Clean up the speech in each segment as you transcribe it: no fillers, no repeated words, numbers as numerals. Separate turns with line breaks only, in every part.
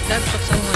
Dagpak sa mga.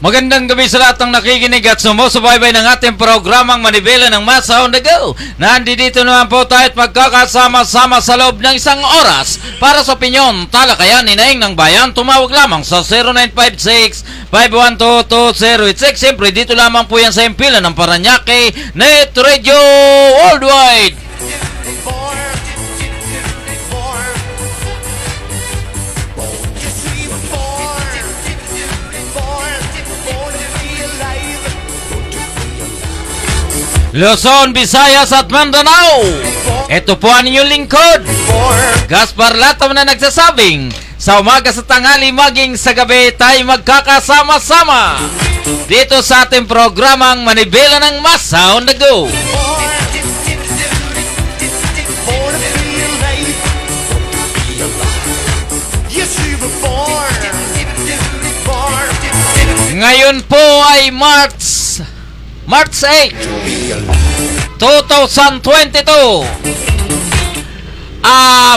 Magandang gabi sa lahat ng nakikinig at sumusubaybay ng ating programang Manibela ng Masa on the Go. Nandito naman po tayo at magkakasama-sama sa loob ng isang oras para sa opinyon, talakayan, inaing ng bayan. Tumawag lamang sa 0956-512-2086. Siyempre dito lamang po yan sa impilan ng Paranaque Net Radio Worldwide. Luzon, Visayas at Mindanao. Ito po ang inyong lingkod, Gaspar Latom, na nagsasabing sa umaga, sa tanghali, maging sa gabi tayo magkakasama-sama dito sa ating programang Manibela ng Masa on the Go. Ngayon po ay March 8, 2022.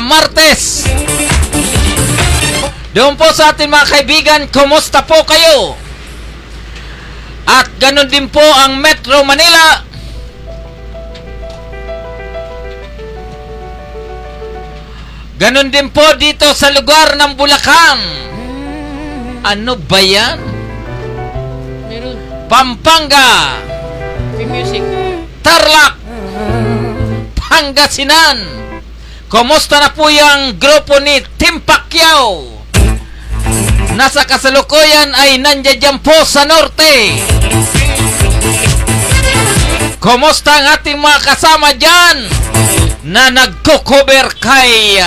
Martes. Doon po sa ating mga kaibigan, kumusta po kayo? At ganun din po ang Metro Manila. Ganun din po dito sa lugar ng Bulacan. Ano ba yan?
Meron.
Pampanga,
May music.
Tarlac, Pangasinan. Kumusta na po yung grupo ni Tim Pacquiao? Nasa kasalukuyan ay nandiyan po sa norte. Kumusta ang ating mga kasama dyan na nagko-cover kay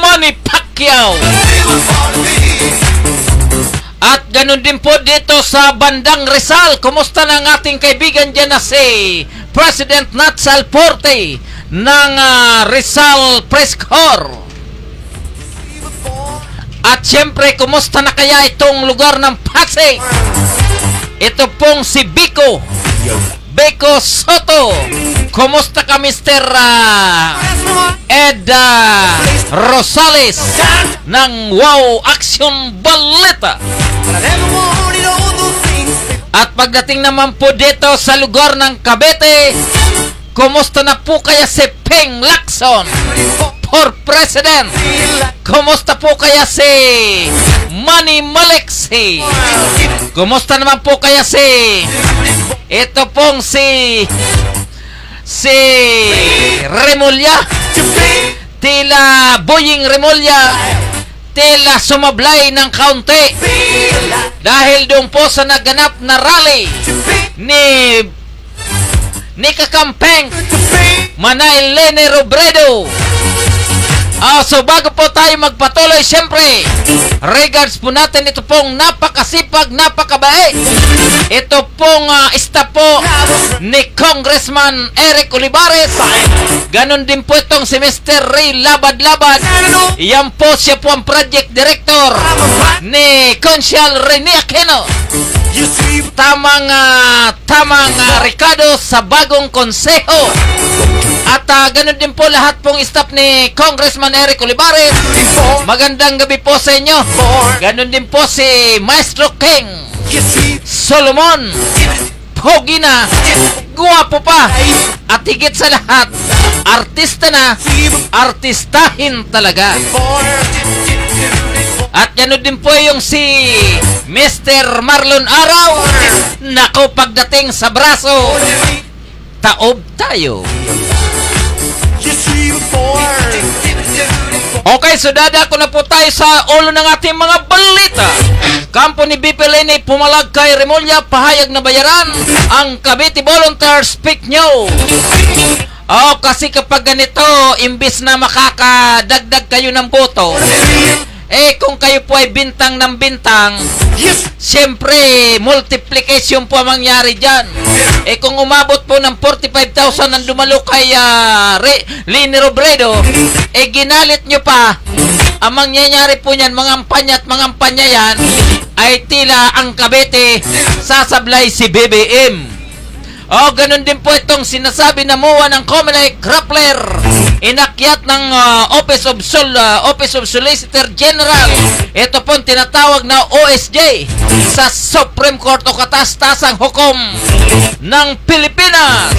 Manny Pacquiao? At ganun din po dito sa bandang Rizal. Kumusta na ang ating kaibigan dyan na si President Nats Alporte ng Rizal Press Corps? At syempre, kumusta na kaya itong lugar ng Pasig? Ito pong si Biko Soto. Kumusta ka, Mr. Ed Rosales ng Wow Action Baleta? At pagdating naman po dito sa lugar ng Cavite, kumusta na po kaya si Ping Lacson for President? Kumusta po kaya si Manny Malexi? Kumusta naman po kaya ito pong si Remulla? Tila Boying Remulla, tila sumablay ng kaunti dahil doon po sa naganap na rally ni Kakampeng Manay Lene Robredo. So bago po tayo magpatuloy, syempre regards po natin ito pong napakasipag, napakabait. Ito pong staff po ni Congressman Eric Olivares. Ganon din po itong si Mr. Ray Labad-Labad. Yan po, siya po ang project director ni Consial Rene Aquino. Tamang Ricardo sa bagong konseho. At ganun din po lahat pong staff ni Congressman Eric Olivares. Magandang gabi po sa inyo. Ganun din po si Maestro King Solomon. Pogi na, guwapo pa, at higit sa lahat, artista na, artistahin talaga. At gano'n din po yung si Mr. Marlon Araw. Nako, pagdating sa braso, taob tayo. Okay, so dadako na po tayo sa ulo ng ating mga balita. Kampo ni BP Lene pumalag kay Remulla, pahayag na bayaran ang Cavite Volunteers Speak New. Kasi kapag ganito, imbis na makakadagdag kayo ng boto, kung kayo po ay bintang ng bintang, siyempre, multiplication po ang mangyari dyan. Kung umabot po ng 45,000 ang dumalo kay Leni Robredo, ginalit nyo pa, ang mangyayari po niyan, mga ampanya yan, ay tila ang Cavite sasablay si BBM. Ganun din po itong sinasabi na MOA ng Comelec, Rappler, inakyat ng Office of Solicitor General. Ito po tinatawag na OSJ sa Supreme Court o katastasang hukom ng Pilipinas.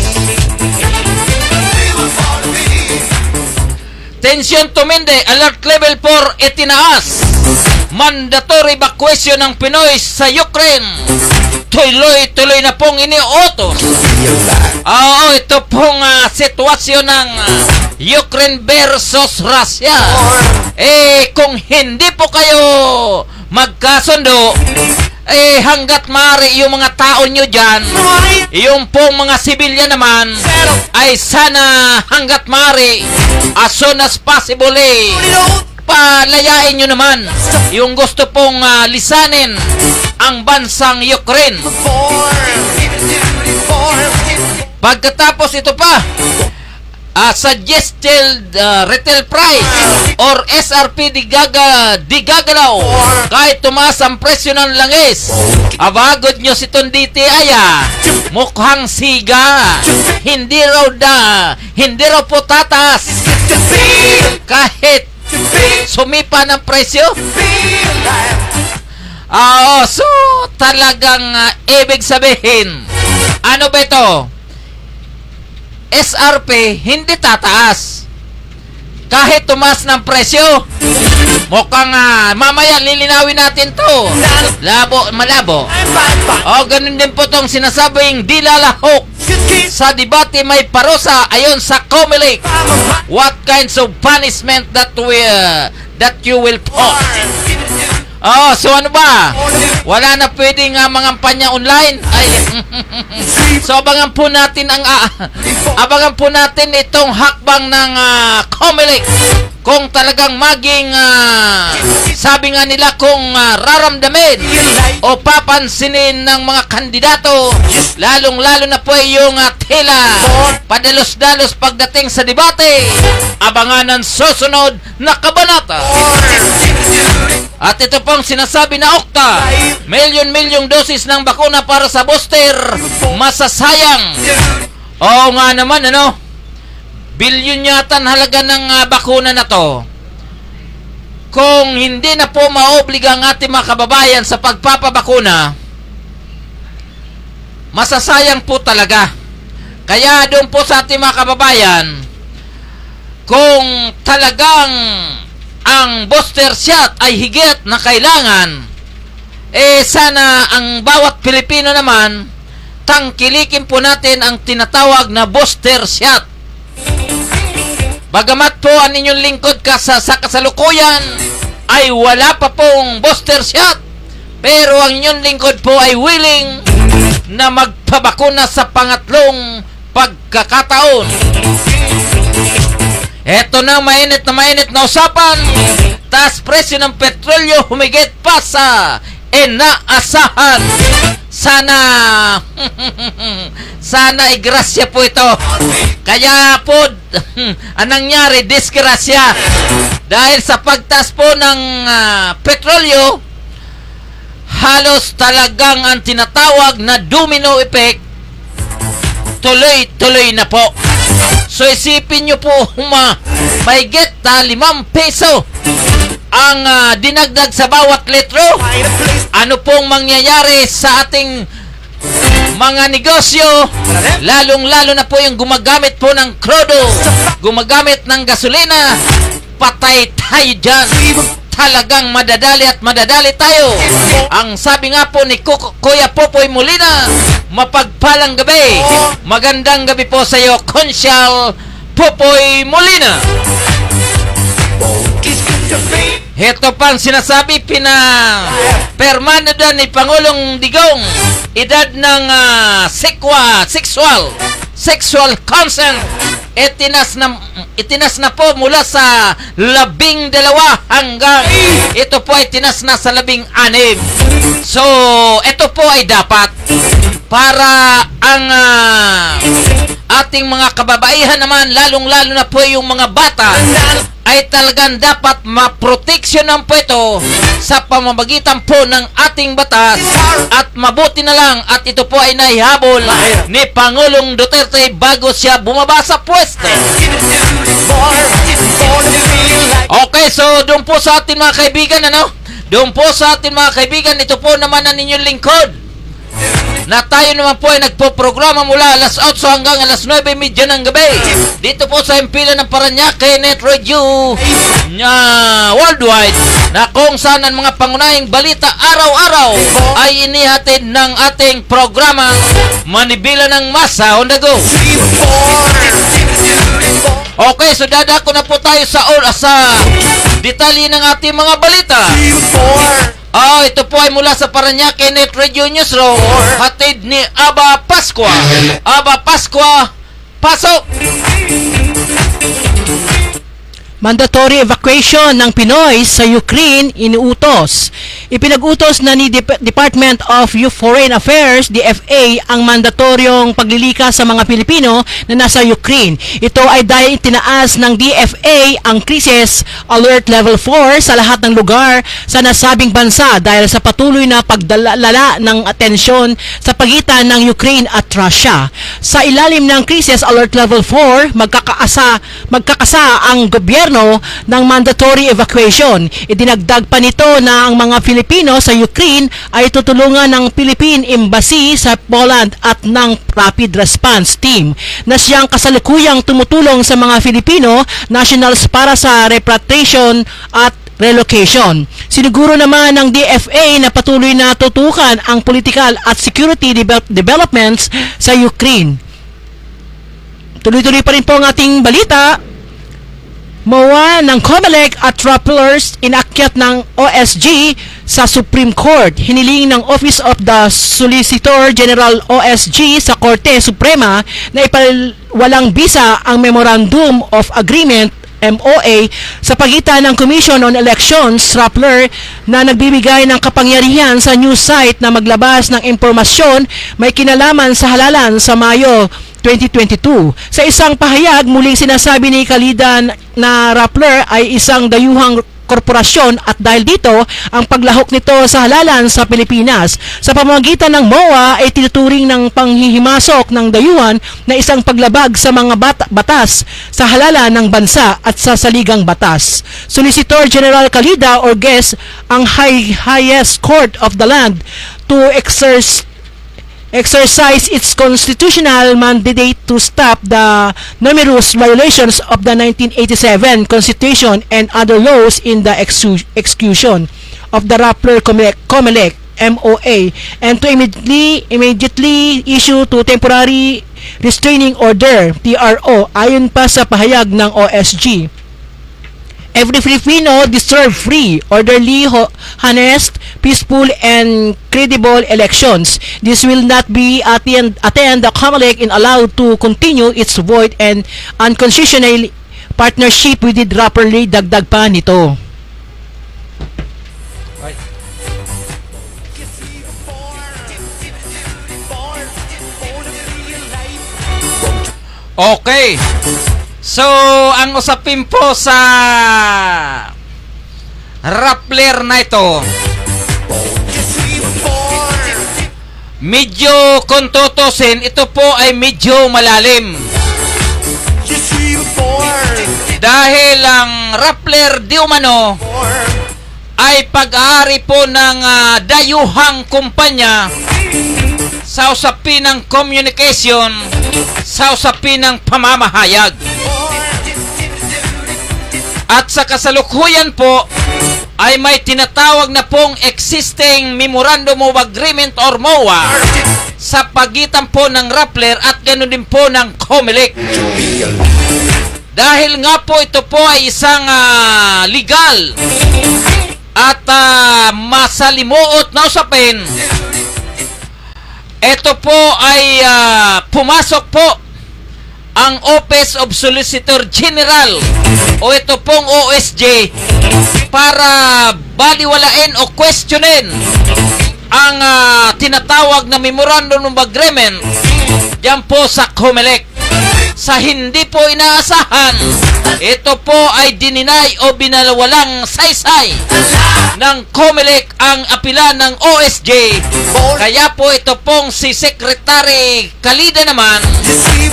Tensyon tumindi, alert level 4 itinaas. Mandatory evacuation ng Pinoy sa Ukraine. Tuloy-tuloy na pong iniutos. Ito pong sitwasyon ng Ukraine versus Russia. Kung hindi po kayo magkasundo, hanggat maaari yung mga tao nyo dyan, yung pong mga sibilyan naman, ay sana hanggat maaari, as soon as possible, palayain nyo naman yung gusto pong lisanin ang bansang Ukraine. Pagkatapos ito pa, suggested retail price or SRP di gagalaw kahit tumaas ang presyo ng langis. Abagod nyo si Tonditi Aya, mukhang siga, hindi raw po tatas kahit sumipa ng presyo. So talagang ibig sabihin, ano ba ito? SRP hindi tataas kahit tumaas ng presyo. Mukhang mamaya lilinawin natin to. Malabo. Ganun din po tong sinasabing dilalahok sa debate may parusa ayon sa Comelec. What kinds of punishment that you will put? So ano ba? Wala na pwedeng mga kampanya online? So abangan po natin itong hakbang ng Comelec. Kung talagang maging sabi nga nila kung raramdamin o papansinin ng mga kandidato, lalong-lalo na po yung tila padalos-dalos pagdating sa debate, abangan ang susunod na kabanata. At ito pong sinasabi na Okta, milyon-milyong dosis ng bakuna para sa booster, masasayang. Oo nga naman, bilyon yata ang halaga ng bakuna na to. Kung hindi na po maobliga ang ating mga kababayan sa pagpapabakuna, masasayang po talaga. Kaya doon po sa ating mga kababayan, kung talagang ang booster shot ay higit na kailangan, sana ang bawat Pilipino naman, tangkilikin po natin ang tinatawag na booster shot. Bagamat po ang inyong lingkod sa kasalukuyan ay wala pa pong booster shot, pero ang inyong lingkod po ay willing na magpabakuna sa pangatlong pagkakataon. Eto na mainit na usapan. Taas presyo ng petrolyo humigit pa sa inaasahan. Sana grasya po ito. Kaya po ang nangyari, disgrasya. Dahil sa pagtaas po ng petrolyo, halos talagang ang tinatawag na domino effect, tuloy-tuloy na po. So isipin nyo po, mahigit 5 peso ang dinagdag sa bawat litro. Ano pong mangyayari sa ating mga negosyo, lalong-lalo na po yung gumagamit po ng krudo, gumagamit ng gasolina, patay tayo dyan. Talagang madadali at madadali tayo. Ang sabi nga po ni Kuya Popoy Molina, mapagpalang gabi. Magandang gabi po sa iyo, Consyal Popoy Molina. Ito pang sinasabi, permanada ni Pangulong Digong, edad ng sexual consent itinas na po mula sa 12 hanggang ito po ay tinas na sa 16. So, ito po ay dapat para ang ating mga kababaihan naman, lalong-lalo na po yung mga bata, ay talagang dapat maproteksyonan po ito sa pamamagitan po ng ating batas. At mabuti na lang at ito po ay naihabol ni Pangulong Duterte bago siya bumaba sa pwesto. Okay, so doon po sa ating mga kaibigan, doon po sa ating mga kaibigan, ito po naman ang inyong lingkod na tayo naman po ay nagpo-programa mula alas 8 hanggang alas 9:30 ng gabi dito po sa Impila ng Paranaque Net Radio worldwide, na kung saan ang mga pangunahing balita araw-araw ay inihatid ng ating programa Manibela ng Masa on the Go. Okay, so dadako na po tayo sa detalye ng ating mga balita. Ito po ay mula sa Paranaque Net Radio Newsroom, hatid ni Aba Pascua. Aba Pascua, pasok!
Mandatory evacuation ng Pinoy sa Ukraine inuutos. Ipinag-utos na ni Department of Foreign Affairs, DFA, ang mandatoryong paglilikas sa mga Pilipino na nasa Ukraine. Ito ay dahil itinaas ng DFA ang Crisis Alert Level 4 sa lahat ng lugar sa nasabing bansa dahil sa patuloy na pagdalala ng atensyon sa pagitan ng Ukraine at Russia. Sa ilalim ng Crisis Alert Level 4, magkakasa ang gobyerno ng mandatory evacuation. Idinagdag pa nito na ang mga Filipino sa Ukraine ay tutulungan ng Philippine Embassy sa Poland at ng Rapid Response Team na siyang kasalukuyang tumutulong sa mga Filipino nationals para sa repatriation at relocation. Siniguro naman ng DFA na patuloy na tutukan ang political at security developments sa Ukraine. Tuloy-tuloy pa rin po ang ating balita. MOA ng COMELEC at Rappellers inakyat ng OSG sa Supreme Court. Hiniling ng Office of the Solicitor General OSG sa Korte Suprema na ipawalang bisa ang Memorandum of Agreement MOA sa pagitan ng Commission on Elections Rappler na nagbibigay ng kapangyarihan sa news site na maglabas ng impormasyon may kinalaman sa halalan sa Mayo 2022. Sa isang pahayag, muling sinasabi ni Kalida na Rappler ay isang dayuhang korporasyon at dahil dito ang paglahok nito sa halalan sa Pilipinas. Sa pamamagitan ng MOA ay tinuturing ng panghihimasok ng dayuhan na isang paglabag sa mga batas sa halalan ng bansa at sa saligang batas. Solicitor General Kalida urges ang highest court of the land to exercise its constitutional mandate to stop the numerous violations of the 1987 Constitution and other laws in the execution of the Rappler COMELEC MOA and to immediately issue to temporary restraining order TRO ayon pa sa pahayag ng OSG. Every Filipino deserve free, orderly, honest, peaceful, and credible elections. This will not be attend the COMELEC and allowed to continue its void and unconstitutional partnership with it properly. Dagdag pa nito.
Okay. So, ang usapin po sa Rappler na ito, medyo kung tutusin, ito po ay medyo malalim. Dahil ang Rappler di umano ay pag-aari po ng dayuhang kumpanya sa usapin ng communication, sa usapin ng pamamahayag. At sa kasalukuyan po ay may tinatawag na pong existing Memorandum of Agreement or MOA sa pagitan po ng Rappler at ganoon din po ng COMELEC. Dahil nga po ito po ay isang legal at masalimuot na usapin, ito po ay pumasok po ang Office of Solicitor General o ito pong OSJ para baliwalain o questionin ang tinatawag na Memorandum of Agreement diyan po sa COMELEC. Sa hindi po inaasahan, ito po ay dininay o binalawalang saysay ng COMELEC ang apila ng OSJ. Kaya po ito pong si Secretary Calida naman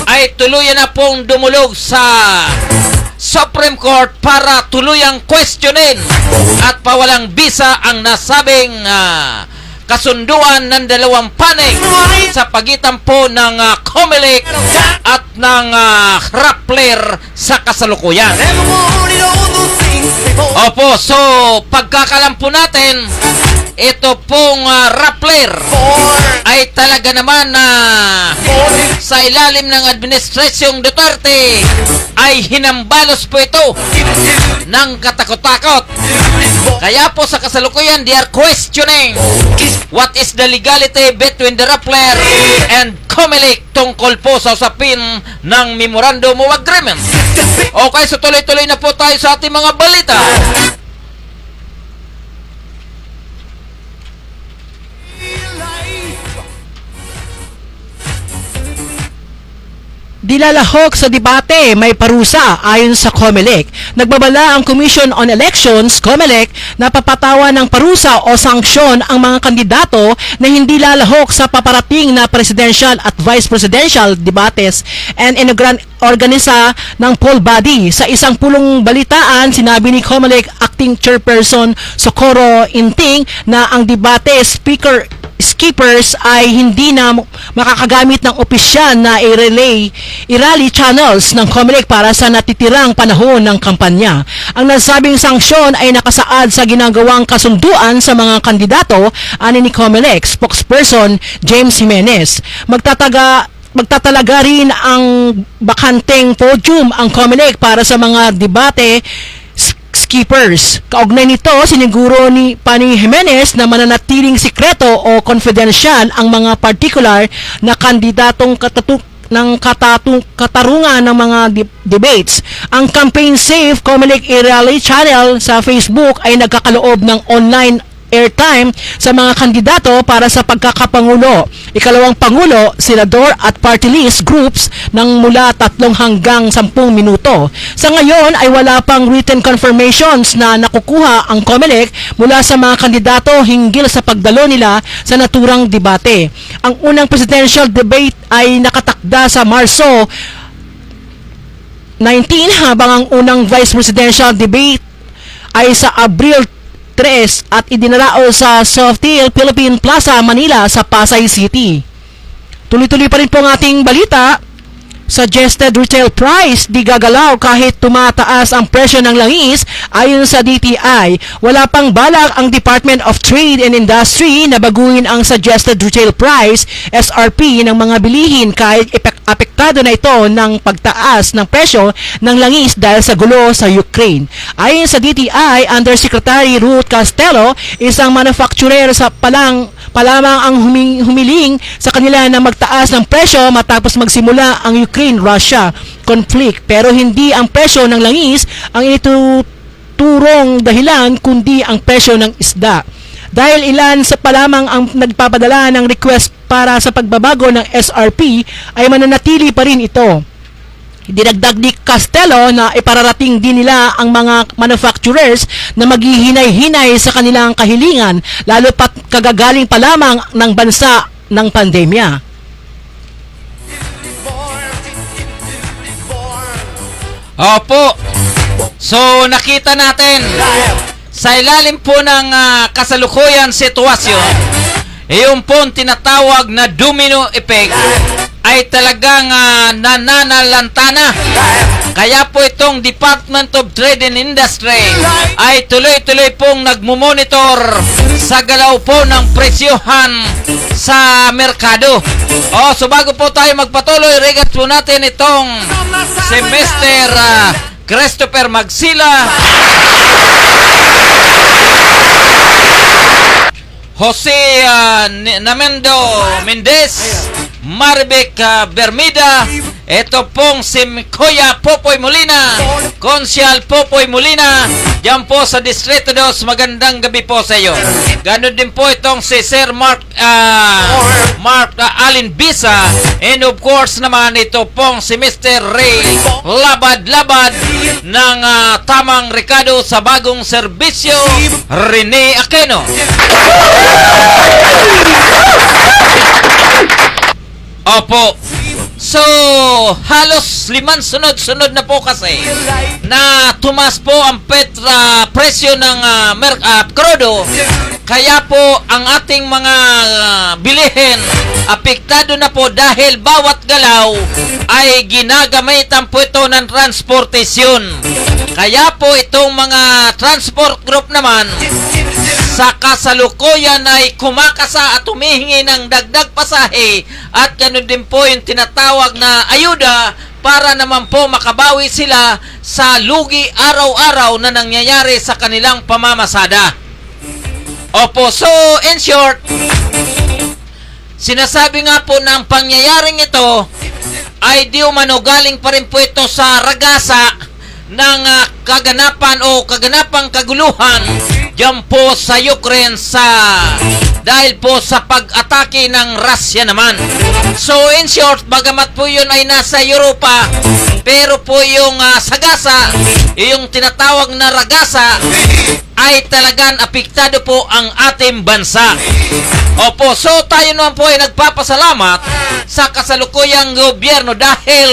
ay tuluyan na pong dumulog sa Supreme Court para tuluyang questionin at pawalang bisa ang nasabing kasunduan ng dalawang panig sa pagitan po ng COMELEC at ng Rappler sa kasalukuyan. Opo, so pagkakalam po natin, ito pong Rappler ay talaga naman na sa ilalim ng Administrasyong Duterte ay hinambalos po ito ng katakot-takot. Kaya po sa kasalukuyan, they are questioning what is the legality between the Rappler and COMELEC tungkol po sa usapin ng Memorandum of Agreement. Okay, so tuloy-tuloy na po tayo sa ating mga balita.
Dilalahok sa debate, may parusa ayon sa COMELEC. Nagbabala ang Commission on Elections, COMELEC, na papatawan ng parusa o sanksyon ang mga kandidato na hindi lalahok sa paparating na presidential at vice presidential debates and organisa ng poll body. Sa isang pulong balitaan, sinabi ni COMELEC Acting Chairperson Socorro Inting na ang debate skippers ay hindi na makakagamit ng opisyal na i-rally channels ng COMELEC para sa natitirang panahon ng kampanya. Ang nasabing sanksyon ay nakasaad sa ginagawang kasunduan sa mga kandidato, ani ni COMELEC spokesperson James Jimenez. Magtatalaga rin ang bakanteng podium ang COMELEC para sa mga debate skippers. Kaugnay nito, siniguro ni Pani Jimenez na mananatiling sikreto o confidential ang mga particular na kandidatong katarungan ng mga debates. Ang Campaign Safe COMELEC e-rally channel sa Facebook ay nagkakaloob ng online airtime sa mga kandidato para sa pagkakapangulo, ikalawang pangulo, senador at party list groups ng mula 3 hanggang 10 minuto. Sa ngayon ay wala pang written confirmations na nakukuha ang COMELEC mula sa mga kandidato hinggil sa pagdalo nila sa naturang debate. Ang unang presidential debate ay nakatakda sa Marso 19 habang ang unang vice presidential debate ay sa Abril 3 at idinarao sa Sofitel Philippine Plaza, Manila sa Pasay City. Tuloy-tuloy pa rin po ang ating balita. Suggested retail price di gagalaw kahit tumataas ang presyo ng langis. Ayon sa DTI, wala pang balak ang Department of Trade and Industry na baguhin ang suggested retail price SRP ng mga bilihin kahit apektado na ito ng pagtaas ng presyo ng langis dahil sa gulo sa Ukraine. Ayon sa DTI, Undersecretary Ruth Castello, isang manufacturer sa palamang ang humiling sa kanila na magtaas ng presyo matapos magsimula ang Ukraine-Russia conflict, pero hindi ang presyo ng langis ang ituturong dahilan kundi ang presyo ng isda. Dahil ilan sa palamang ang nagpapadala ng request para sa pagbabago ng SRP ay mananatili pa rin ito. Dinagdag ni Castello na ipararating din nila ang mga manufacturers na maghihinay-hinay sa kanilang kahilingan lalo pat kagagaling pa lamang ng bansa ng pandemya.
Opo. So nakita natin sa ilalim po ng kasalukuyan sitwasyon, yung po tinatawag na domino effect ay talagang nananalantana. Kaya po itong Department of Trade and Industry ay tuloy-tuloy pong nagmumonitor sa galaw po ng presyohan sa merkado. So bago po tayo magpatuloy, regat po natin itong si Mr. Christopher Magsila, Jose Namendo Mendez, Maribek Bermida, ito pong si Kuya Popoy Molina, Konsyal Popoy Molina, diyan po sa Distrito 2, magandang gabi po sa iyo. Ganon din po itong si Sir Mark Alin Bisa, and of course naman ito pong si Mr. Ray Labad-Labad ng Tamang Ricardo sa bagong serbisyo, Rene Aquino. Opo. So, halos 5 sunod-sunod na po kasi na tumas po ang presyo ng krudo. Kaya po ang ating mga bilihin apektado na po dahil bawat galaw ay ginagamitan po ito ng transportasyon. Kaya po itong mga transport group naman sa kasalukuyan ay kumakasa at humihingi ng dagdag pasahe at ganoon din po yung tinatawag na ayuda para naman po makabawi sila sa lugi araw-araw na nangyayari sa kanilang pamamasada. Opo, so in short, sinasabi nga po ng pangyayaring ito ay di umano galing pa rin po ito sa ragasa ng kaganapang kaguluhan diyan po sa Ukraine dahil po sa pag-atake ng Russia naman. So in short, bagamat po yun ay nasa Europa, pero po yung sagasa, yung tinatawag na ragasa, ay talagang apektado po ang ating bansa. Opo, so tayo naman po ay nagpapasalamat sa kasalukuyang gobyerno dahil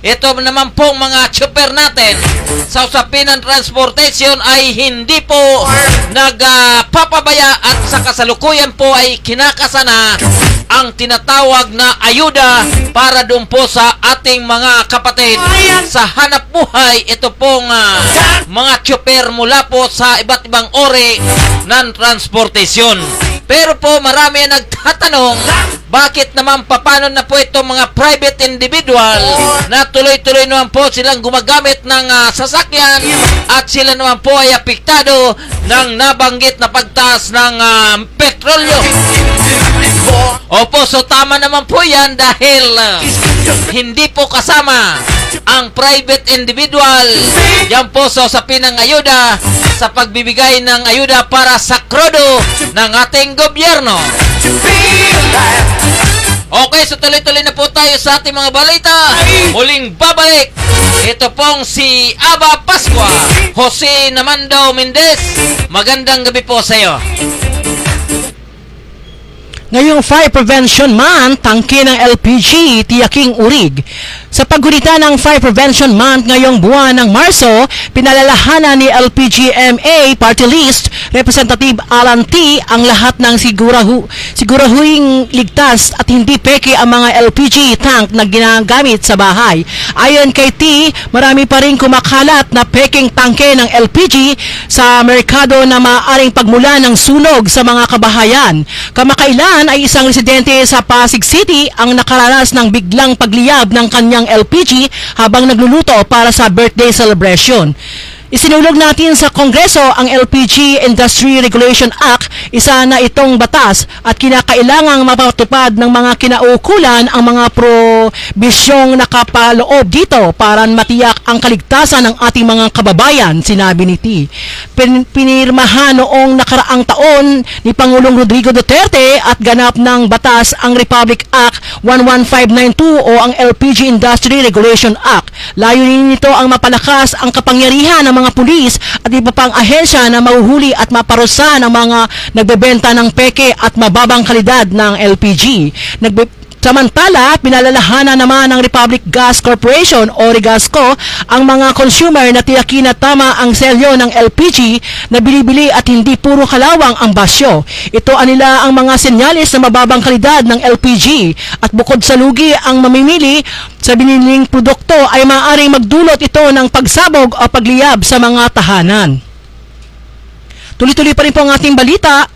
ito naman po mga chopper natin sa usapin ng transportation ay hindi po nagpapabaya at sa kasalukuyan po ay kinakasana ang tinatawag na ayuda para doon po sa ating mga kapatid sa hanap buhay. Ito pong mga chopper mula po sa iba't ibang ori ng transportation. Pero po marami ang nagtatanong, bakit naman paano na po itong mga private individual na tuloy-tuloy naman po silang gumagamit ng sasakyan at sila naman po ay apektado ng nabanggit na pagtaas ng petrolyo. Opo, so tama naman po yan dahil hindi po kasama ang private individual yan po sa usapin ng ayuda sa pagbibigay ng ayuda para sa krudo ng ating gobyerno. Okay, so tuloy-tuloy na po tayo sa ating mga balita. Muling babalik. Ito pong si Aba Pascua, Jose Namando Mendez. Magandang gabi po sa iyo.
Ngayong Fire Prevention Month, tangke ng LPG, tiyaking urig. Sa paggunita ng Fire Prevention Month ngayong buwan ng Marso, pinalalahanan ni LPGMA Party List Representative Alan T ang lahat ng sigurahuing ligtas at hindi peke ang mga LPG tank na ginagamit sa bahay. Ayon kay T, marami pa rin kumakalat na peking tangke ng LPG sa merkado na maaaring pagmula ng sunog sa mga kabahayan. Kamakailan ay isang residente sa Pasig City ang nakaranas ng biglang pagliyab ng kanyang LPG habang nagluluto para sa birthday celebration. Isinulog natin sa Kongreso ang LPG Industry Regulation Act, isa na itong batas at kinakailangang mapatupad ng mga kinaukulan ang mga probisyong nakapaloob dito para matiyak ang kaligtasan ng ating mga kababayan, sinabi ni T. Pinirmahan noong nakaraang taon ni Pangulong Rodrigo Duterte at ganap ng batas ang Republic Act 11592 o ang LPG Industry Regulation Act. Layunin nito ang mapalakas ang kapangyarihan ng mga pulis at iba pang ahensya na mahuhuli at maparusa ng mga nagbebenta ng peke at mababang kalidad ng LPG. Samantala, pinalalahanan naman ng Republic Gas Corporation o Regasco ang mga consumer na tiyakin na tama ang selyo ng LPG na binibili at hindi puro kalawang ang basyo. Ito anila ang mga senyalis na mababang kalidad ng LPG at bukod sa lugi ang mamimili sa biniling produkto ay maaaring magdulot ito ng pagsabog o pagliyab sa mga tahanan. Tuloy-tuloy pa rin po ang ating balita.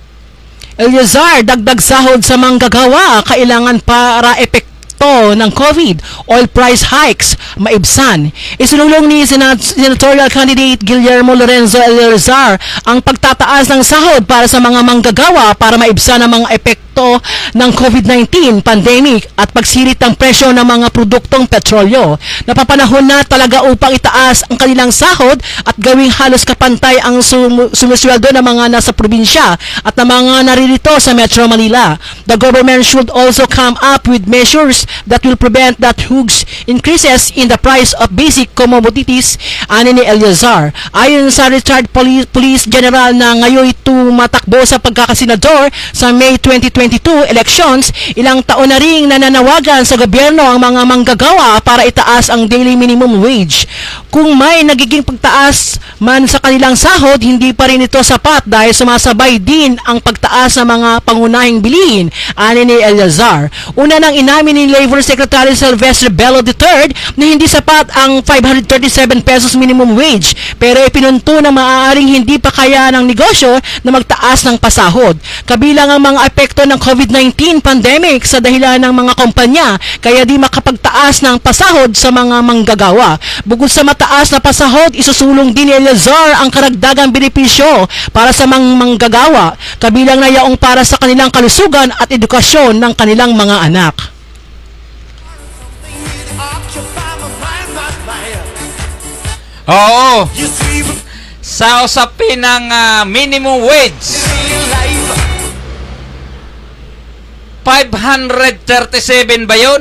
Eleazar, dagdag sahod sa manggagawa, kailangan para epekto ng COVID, oil price hikes, maibsan. Isinulong ni Senatorial Candidate Guillermo Lorenzo Eleazar ang pagtataas ng sahod para sa mga manggagawa para maibsan ang mga epekto epekto ng COVID-19 pandemic at pagsirit ng presyo ng mga produktong petrolyo. Napapanahon na talaga upang itaas ang kanilang sahod at gawing halos kapantay ang sumusweldo ng mga nasa probinsya at ng mga naririto sa Metro Manila. The government should also come up with measures that will prevent that huge increases in the price of basic commodities, ani ni Eleazar. Ayon sa retired Police General na ngayon tumatakbo sa pagkakasenador sa May 2022 elections, ilang taon na ring nananawagan sa gobyerno ang mga manggagawa para itaas ang daily minimum wage. Kung may nagiging pagtaas man sa kanilang sahod, hindi pa rin ito sapat dahil sumasabay din ang pagtaas sa mga pangunahing bilihin, ani ni Eleazar. Una nang inamin ni Labor Secretary Sylvester Bello III na hindi sapat ang 537 pesos minimum wage, pero ipinunto na maaaring hindi pa kaya ng negosyo na magtaas ng pasahod. Kabilang ang mga epekto ng COVID-19 pandemic sa dahilan ng mga kumpanya kaya di makapagtaas ng pasahod sa mga manggagawa. Bukod sa mataas na pasahod, isusulong din ni Eleazar ang karagdagang benepisyo para sa mga manggagawa, kabilang na yaong para sa kanilang kalusugan at edukasyon ng kanilang mga anak.
Oo, sa usapin ng minimum wage, 537 ba yun?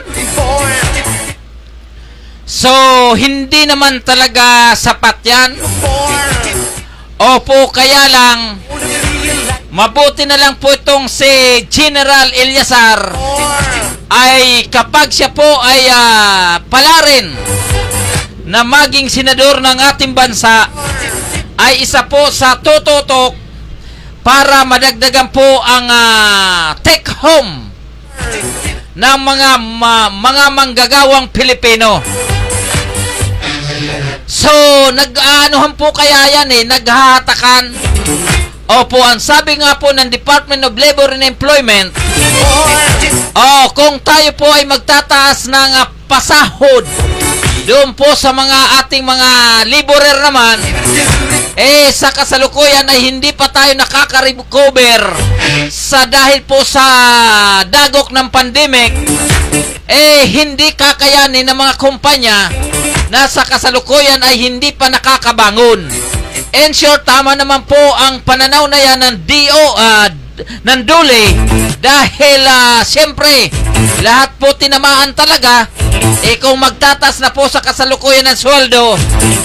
So, hindi naman talaga sapat yan. Opo, kaya lang, mabuti na lang po itong si General Eleazar ay kapag siya po ay palarin na maging senador ng ating bansa, ay isa po sa tututok para madagdagan po ang take home ng mga manggagawang Pilipino. So, nag-aanuhan po kaya yan naghahatakan. Opo, ang sabi nga po ng Department of Labor and Employment, kung tayo po ay magtataas ng pasahod doon po sa mga ating mga laborer naman, sa kasalukuyan ay hindi pa tayo nakaka-recover sa dahil po sa dagok ng pandemic, hindi kakayanin ng mga kumpanya na sa kasalukuyan ay hindi pa nakakabangon. In short, tama naman po ang pananaw na yan ng ng DOLE dahil siyempre lahat po tinamaan talaga. Kung magtatas na po sa kasalukuyan ng sweldo,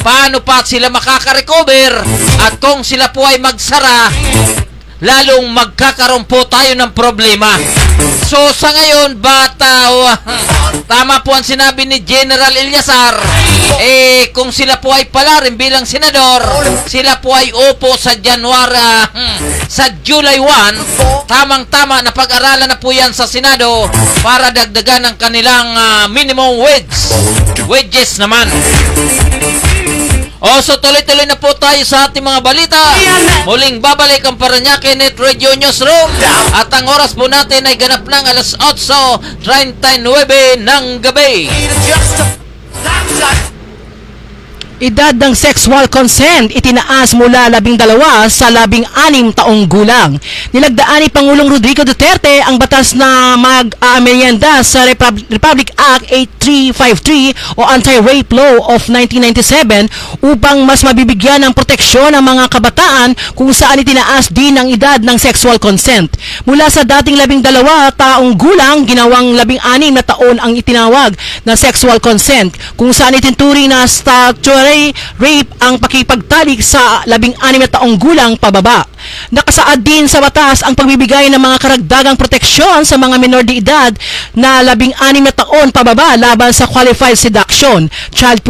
paano pa sila makaka-recover? At kung sila po ay magsara, lalong magkakaroon po tayo ng problema. So sa ngayon, tama po ang sinabi ni General Eleazar, kung sila po ay palarin bilang senador, sila po ay upo sa sa July 1, tamang-tama na pag-aralan na po yan sa Senado para dagdagan ang kanilang minimum wages naman. So tuloy-tuloy na po tayo sa ating mga balita. Muling babalik ang Parañaque Net Radio Newsroom. At ang oras po natin ay ganap ng alas 8:39 ng gabi.
Edad ng sexual consent itinaas mula 12 sa 16 taong gulang. Nilagdaan ni Pangulong Rodrigo Duterte ang batas na mag-aamendya sa Republic Act 8353 o Anti-Rape Law of 1997 upang mas mabibigyan ng proteksyon ang mga kabataan kung saan itinaas din ang edad ng sexual consent. Mula sa dating 12 taong gulang, ginawang 16 na taon ang itinawag na sexual consent kung saan itinuturing na statutory rape ang pakipagtalik sa 16 na taong gulang pababa. Nakasaad din sa batas ang pagbibigay ng mga karagdagang proteksyon sa mga menor de edad na 16 na taon pababa laban sa qualified seduction, child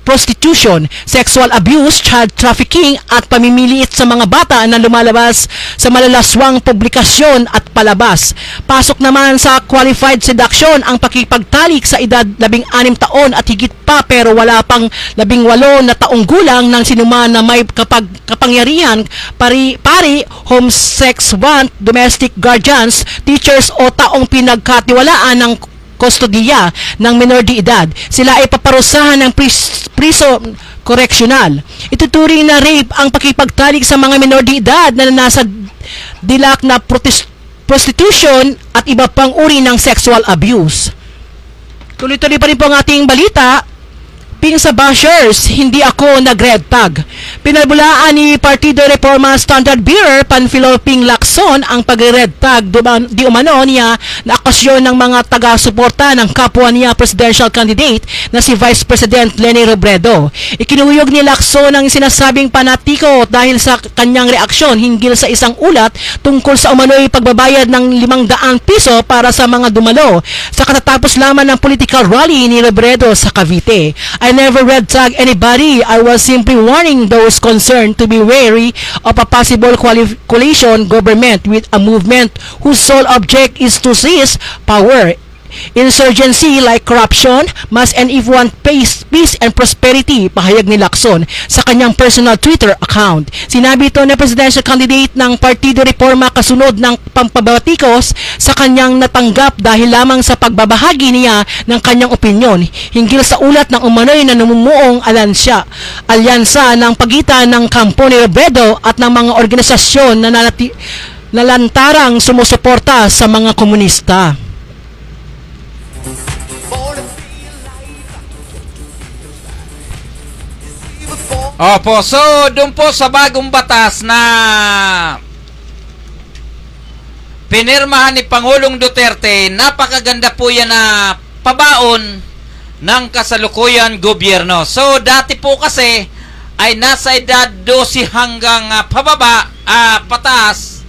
prostitution, sexual abuse, child trafficking at pamimiliit sa mga bata na lumalabas sa malalaswang publikasyon at palabas. Pasok naman sa qualified seduction ang pakipagtalik sa edad 16 taon at higit pa pero wala pang 18 na taong gulang ng sinuman na may kapangyarihan, pari, home sex want, domestic guardians, teachers o taong pinagkatiwalaan ng kustodiya ng menor de edad. Sila ay paparusahan ng prison correctional. Ituturing na rape ang pakipagtalik sa mga menor de edad na nasa dilak na prostitution at iba pang uri ng sexual abuse. Tuloy-tuloy pa rin po ang ating balita. Ping sa bashers, hindi ako nag-red tag. Pinalbulaan ni Partido Reforma Standard Bearer Panfilo Ping Lacson ang pag-red tag di umano niya na akasyon ng mga taga-suporta ng kapwa niya presidential candidate na si Vice President Leni Robredo. Ikinuyog ni Lacson ang sinasabing panatiko dahil sa kanyang reaksyon hinggil sa isang ulat tungkol sa umano'y pagbabayad ng 500 piso para sa mga dumalo sa katatapos lamang ng political rally ni Robredo sa Cavite. I never red tag anybody. I was simply warning those concerned to be wary of a possible coalition government with a movement whose sole object is to seize power. Insurgency like corruption must end if one peace and prosperity, pahayag ni Lacson sa kanyang personal Twitter account. Sinabi ito na presidential candidate ng Partido Reforma kasunod ng pampabatikos sa kanyang natanggap dahil lamang sa pagbabahagi niya ng kanyang opinyon hinggil sa ulat ng umano'y na namumuong alyansa ng pagitan ng kampo ni Robredo at ng mga organisasyon na nalantarang sumusuporta sa mga komunista.
Opo, so doon po sa bagong batas na pinirmahan ni Pangulong Duterte, napakaganda po yan na pabaon ng kasalukuyan gobyerno. So dati po kasi ay nasa edad 12 hanggang pababa, pataas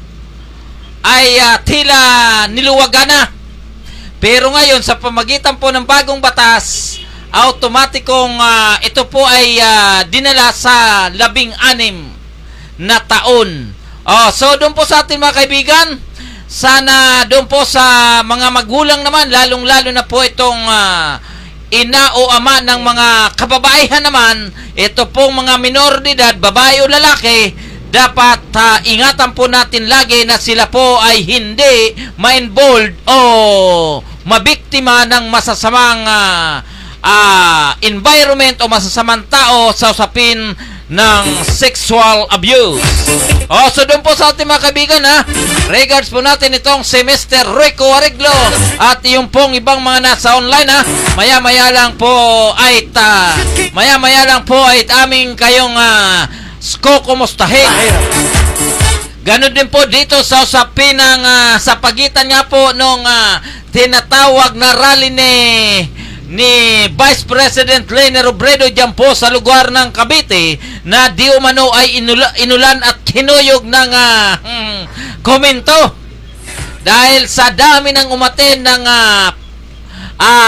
ay tila niluwagan na. Pero ngayon sa pamagitan po ng bagong batas, automatikong ito po ay dinala sa 16 na taon. So doon po sa ating mga kaibigan, sana doon po sa mga magulang naman, lalong-lalo na po itong ina o ama ng mga kababaihan naman, ito pong mga minor de edad, babae o lalaki, dapat ingatan po natin lagi na sila po ay hindi ma-involved o mabiktima ng masasamang environment o masasamang tao sa usapin ng sexual abuse. So doon po sa ating mga kaibigan, regards po natin itong si Mr. Rico Arreglo at yung pong ibang mga nasa online, maya-maya lang po ay aming kayong kumustahin. Ganon din po dito sa usapin ng sa pagitan nga po nung tinatawag na rally ni Vice President Leni Robredo dyan po sa lugar ng Cavite na di umano ay inulan at kinuyog ng komento dahil sa dami ng umaten ng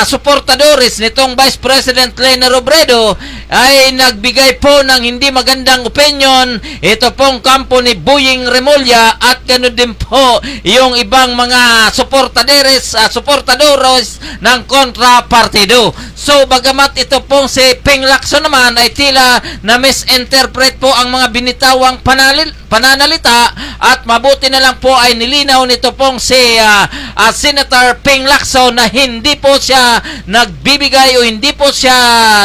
suportadores nitong Vice President Leni Robredo ay nagbigay po ng hindi magandang opinion ito pong kampo ni Boying Remulla at ganoon din po yung ibang mga suportadores ng kontrapartido. So bagamat ito pong si Ping Lacson naman ay tila na misinterpret po ang mga binitawang pananalita at mabuti na lang po ay nilinaw nito pong si Senator Ping Lacson na hindi po siya nagbibigay o hindi po siya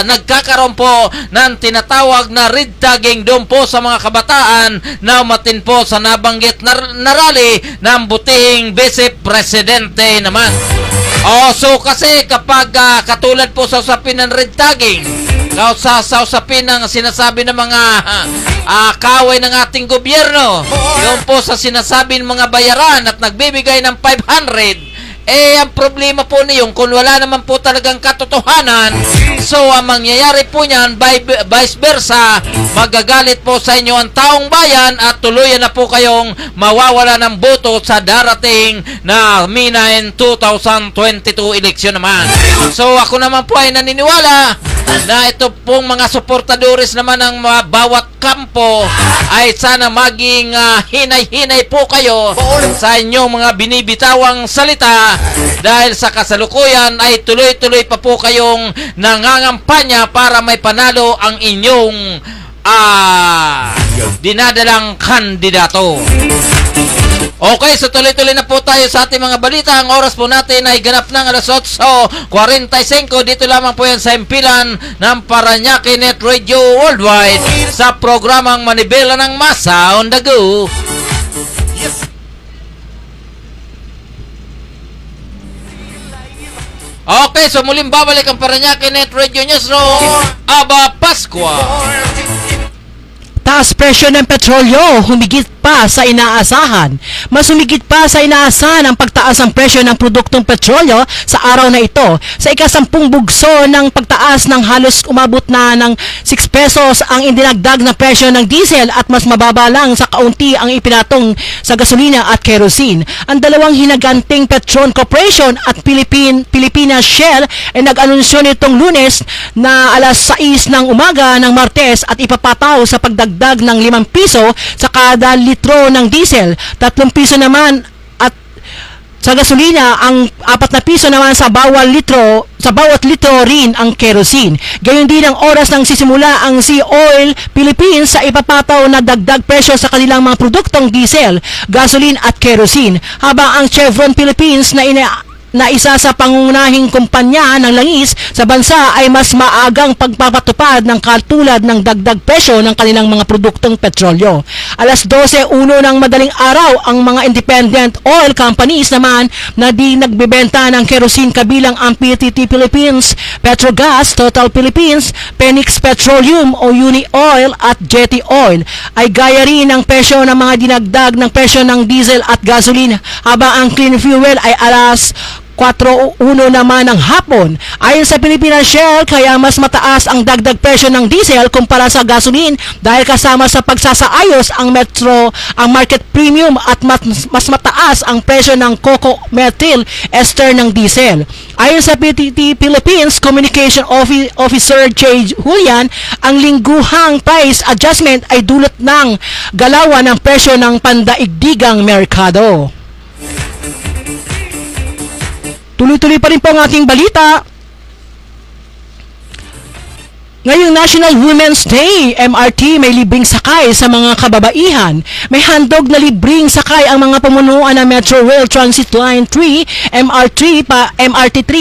nagkakaroon po ng tinatawag na red tagging doon po sa mga kabataan na umatin po sa nabanggit na rally ng butihing Vice Presidente naman. So kasi kapag katulad po sa usapin ng red tagging, sa usapin ng sinasabi ng mga kaway ng ating gobyerno, yung po sa sinasabi ng mga bayaran at nagbibigay ng 500, ang problema po niyon kung wala naman po talagang katotohanan, so ang mangyayari po niyan vice versa, magagalit po sa inyo ang taong bayan at tuluyan na po kayong mawawala ng boto sa darating na Minain 2022 eleksyon naman. So ako naman po ay naniniwala na ito pong mga suportadores naman ng bawat kampo ay sana maging hinay-hinay po kayo sa inyong mga binibitawang salita dahil sa kasalukuyan ay tuloy-tuloy pa po kayong nangangampanya para may panalo ang inyong dinadalang kandidato. Okay, so tuloy-tuloy na po tayo sa ating mga balita. Ang oras po natin ay ganap ng alas 8:45. Dito lamang po yan sa impilan ng Paranaque Net Radio Worldwide sa programang Manibela ng Masa on the Go. Okay, so muling babalik ang Paranaque Net Radio Newsroom. Aba Paskwa.
Taas presyo ng petrolyo, humigit pa sa inaasahan. Mas humigit pa sa inaasahan ang pagtaas ng presyo ng produktong petrolyo sa araw na ito. Sa ika-10 bugso ng pagtaas ng halos umabot na ng 6 pesos ang indinagdag na presyo ng diesel at mas mababa lang sa kaunti ang ipinatong sa gasolina at kerosene. Ang dalawang hinaganting Petron Corporation at Pilipinas Shell ay nag-anunsyo nitong Lunes na alas 6 ng umaga ng Martes at ipapataw sa pagdagdag ng 5 piso sa kada litro ng diesel, 3 piso naman at sa gasolina, ang 4 na piso naman sa bawat litro rin ang kerosene. Gayon din ang oras ng sisimula ang Sea Oil Philippines sa ipapataw na dagdag presyo sa kanilang mga produktong diesel, gasoline at kerosene, habang ang Chevron Philippines na isa sa pangunahing kumpanya ng langis sa bansa ay mas maagang pagpapatupad ng katulad ng dagdag presyo ng kanilang mga produktong petrolyo. Alas 12:01 ng madaling araw, ang mga independent oil companies naman na di nagbebenta ng kerosene kabilang ang PTT Philippines, Petrogas, Total Philippines, Phoenix Petroleum o Uni Oil at Jetty Oil ay gaya rin ng presyo ng mga dinagdag ng presyo ng diesel at gasoline, habang ang clean fuel ay alas 4:01 naman ng hapon. Ayon sa Pilipinas Shell, kaya mas mataas ang dagdag presyo ng diesel kumpara sa gasoline dahil kasama sa pagsasaayos ang market premium at mas mataas ang presyo ng cocoa methyl ester ng diesel. Ayon sa PTT Philippines Communication Officer Jay Julian, ang lingguhang price adjustment ay dulot ng galawan ng presyo ng pandaigdigang merkado. Tuloy-tuloy pa rin po ang ating balita. Ngayong National Women's Day, MRT may libreng sakay sa mga kababaihan. May handog na libreng sakay ang mga pamunuan ng Metro Rail Transit Line 3, MRT3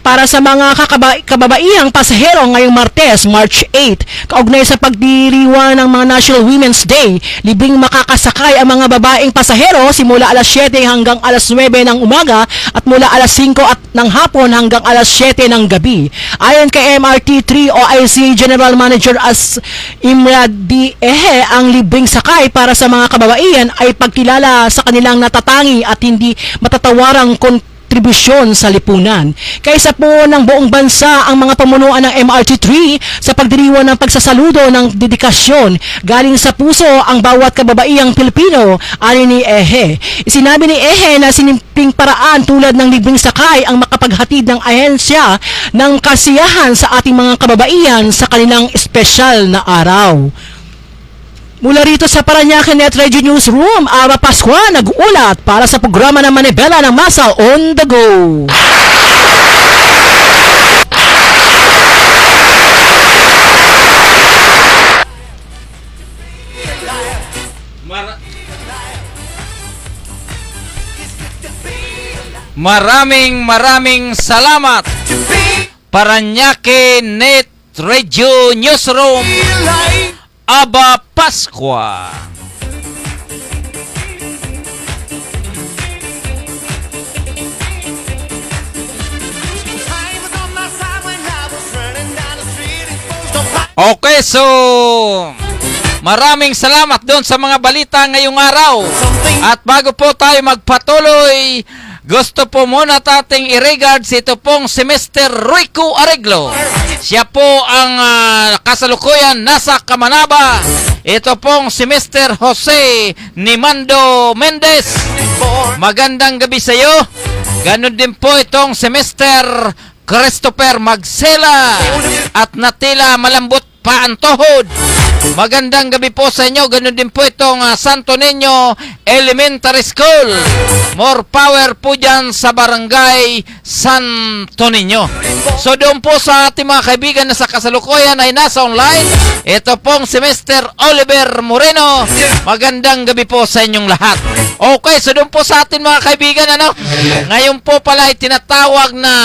para sa mga kababaihang pasahero ngayong Martes, March 8. Kaugnay sa pagdiriwang ng mga National Women's Day, libreng makakasakay ang mga babaeng pasahero simula alas 7 hanggang alas 9 ng umaga at mula alas 5 ng hapon hanggang alas 7 ng gabi. Ayon kay MRT3 o General Manager as Imrad D. Ehe, ang libreng sakay para sa mga kababaihan ay pagkilala sa kanilang natatangi at hindi matatawarang kontribusyon sa lipunan. Kaysa po ng buong bansa ang mga pamunuan ng MRT3 sa pagdiriwang ng pagsasaludo ng dedikasyon galing sa puso ang bawat kababaihang Pilipino, ani ni Ehe. Isinabi ni Ehe na sinimpleng paraan tulad ng libreng sakay ang makapaghatid ng ahensya ng kasiyahan sa ating mga kababaihan sa kanilang espesyal na araw. Mula rito sa Paranaque Net Radio Newsroom, Aba Pascua nag-uulat para sa programa ng Manibela ng Masa on the Go.
Maraming salamat, Paranaque Net Radio Newsroom, Aba Pascua. Okay, so maraming salamat doon sa mga balita ngayong araw. At bago po tayo magpatuloy, gusto po muna tating i-regards ito pong si Mr. Rico Arreglo. Siya po ang kasalukuyan nasa Kamanaba. Ito pong si Mr. Jose Nimando Mendez. Magandang gabi sa iyo. Ganon din po itong si Mr. Christopher Magsela at natila malambot pa ang tuhod. Magandang gabi po sa inyo. Ganun din po itong Santo Niño Elementary School. More power po dyan sa barangay Santo Niño. So doon po sa ating mga kaibigan na sa kasalukuyan ay nasa online, ito pong si Mr. Oliver Moreno. Magandang gabi po sa inyong lahat. Okay, so doon po sa ating mga kaibigan, ngayon po pala ay tinatawag na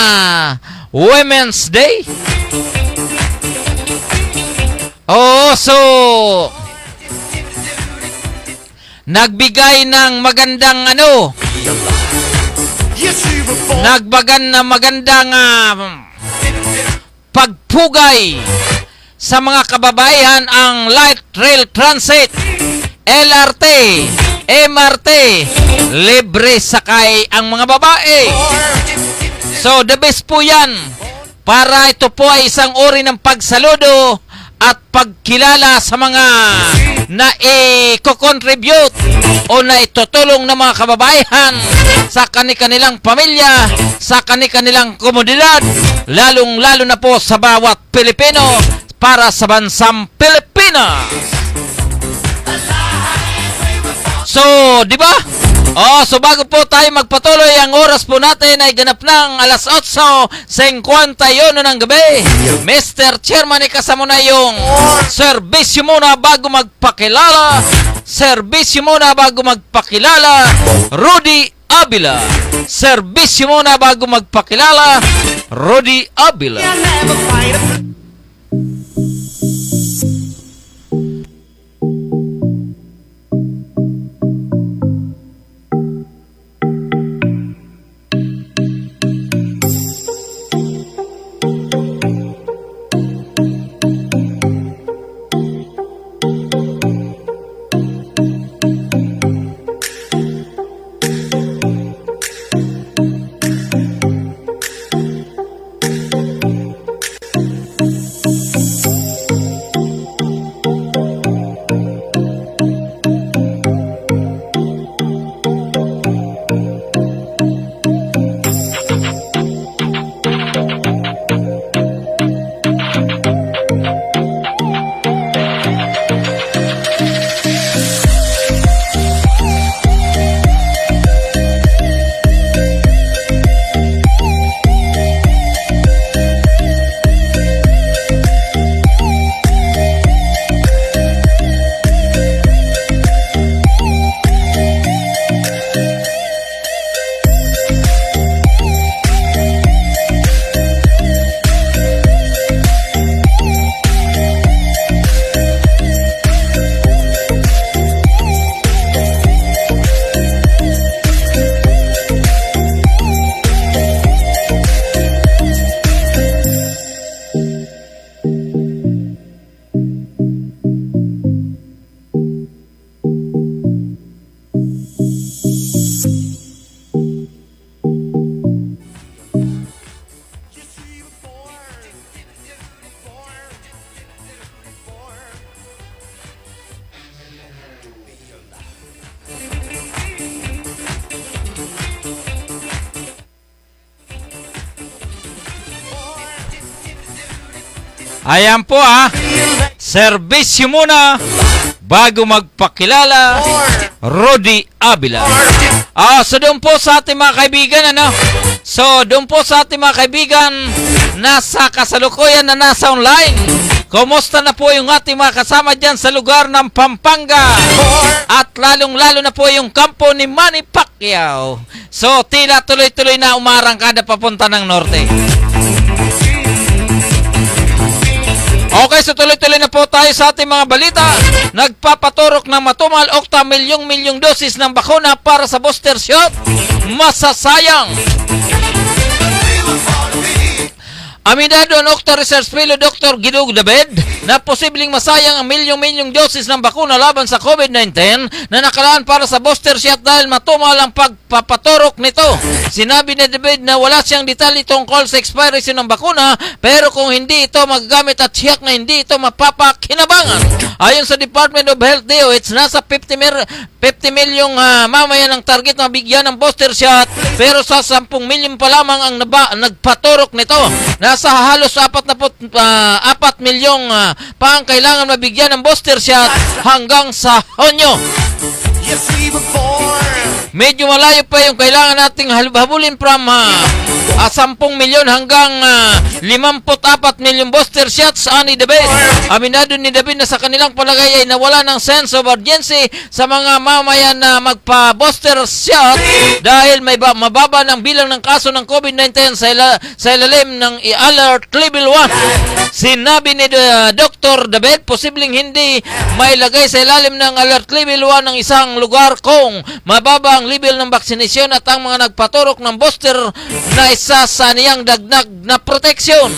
Women's Day. So nagbigay ng magandang nagbagan na magandang pagpugay sa mga kababaihan ang Light Rail Transit, LRT, MRT, libre sakay ang mga babae. So the best po yan, para ito po ay isang uri ng pagsaludo at pagkilala sa mga na i-contribute o na itutulong ng mga kababaihan sa kanilang pamilya, sa kanilang komunidad, lalong-lalo na po sa bawat Pilipino para sa bansang Pilipinas. So, di ba? So bago po tayo magpatuloy, ang oras po natin ay ganap ng alas 8:51 ng gabi. Mr. Chairman, ikasama na yung serbisyo muna bago magpakilala. Serbisyo muna bago magpakilala, Rudy Abila. Serbisyo muna bago magpakilala, Rudy Abila. Ayan po serbisyo muna bago magpakilala, Rudy Abila. So doon po sa ating mga kaibigan, So doon po sa ating mga kaibigan nasa kasalukuyan na nasa online, kumusta na po yung ating mga kasama dyan sa lugar ng Pampanga? At lalong-lalo na po yung kampo ni Manny Pacquiao. So tila tuloy-tuloy na umarangkada papunta ng norte. Okay, so tuloy-tuloy na po tayo sa ating mga balita. Nagpapaturok ng matumal 8 milyong dosis ng bakuna para sa booster shot. Masasayang. Aminado ang Octa Research Fellow Dr. Gidug David na posibleng masayang ang milyong dosis ng bakuna laban sa COVID-19 na nakalaan para sa booster shot dahil matumal ang pagpapaturok nito. Sinabi ni David na wala siyang detalye tungkol sa expiration ng bakuna, pero kung hindi ito magagamit at siyak na hindi ito mapapakinabangan. Ayon sa Department of Health DOH, nasa 50 milyong mamaya ng target na bigyan ng booster shot, pero sa 10 milyon pa lamang ang nagpaturok nito. Nasa halos 4 milyong pa ang kailangan mabigyan ng booster shot hanggang sa Hunyo. Medyo malayo pa yung kailangan nating habulin from 10 milyon hanggang 54 milyon booster shots, ani David. Aminado ni David na sa kanilang palagay ay nawala ng sense of urgency sa mga mamayan na magpa-booster shot dahil may mababa ng bilang ng kaso ng COVID-19 sa ilalim ng alert level 1. Sinabi ni Dr. David, posibleng hindi mailagay sa ilalim ng alert level 1 ng isang lugar kung mababa ang ang level ng vaksinasyon at ang mga nagpaturok ng booster na isa sa niyang dagdag na proteksyon.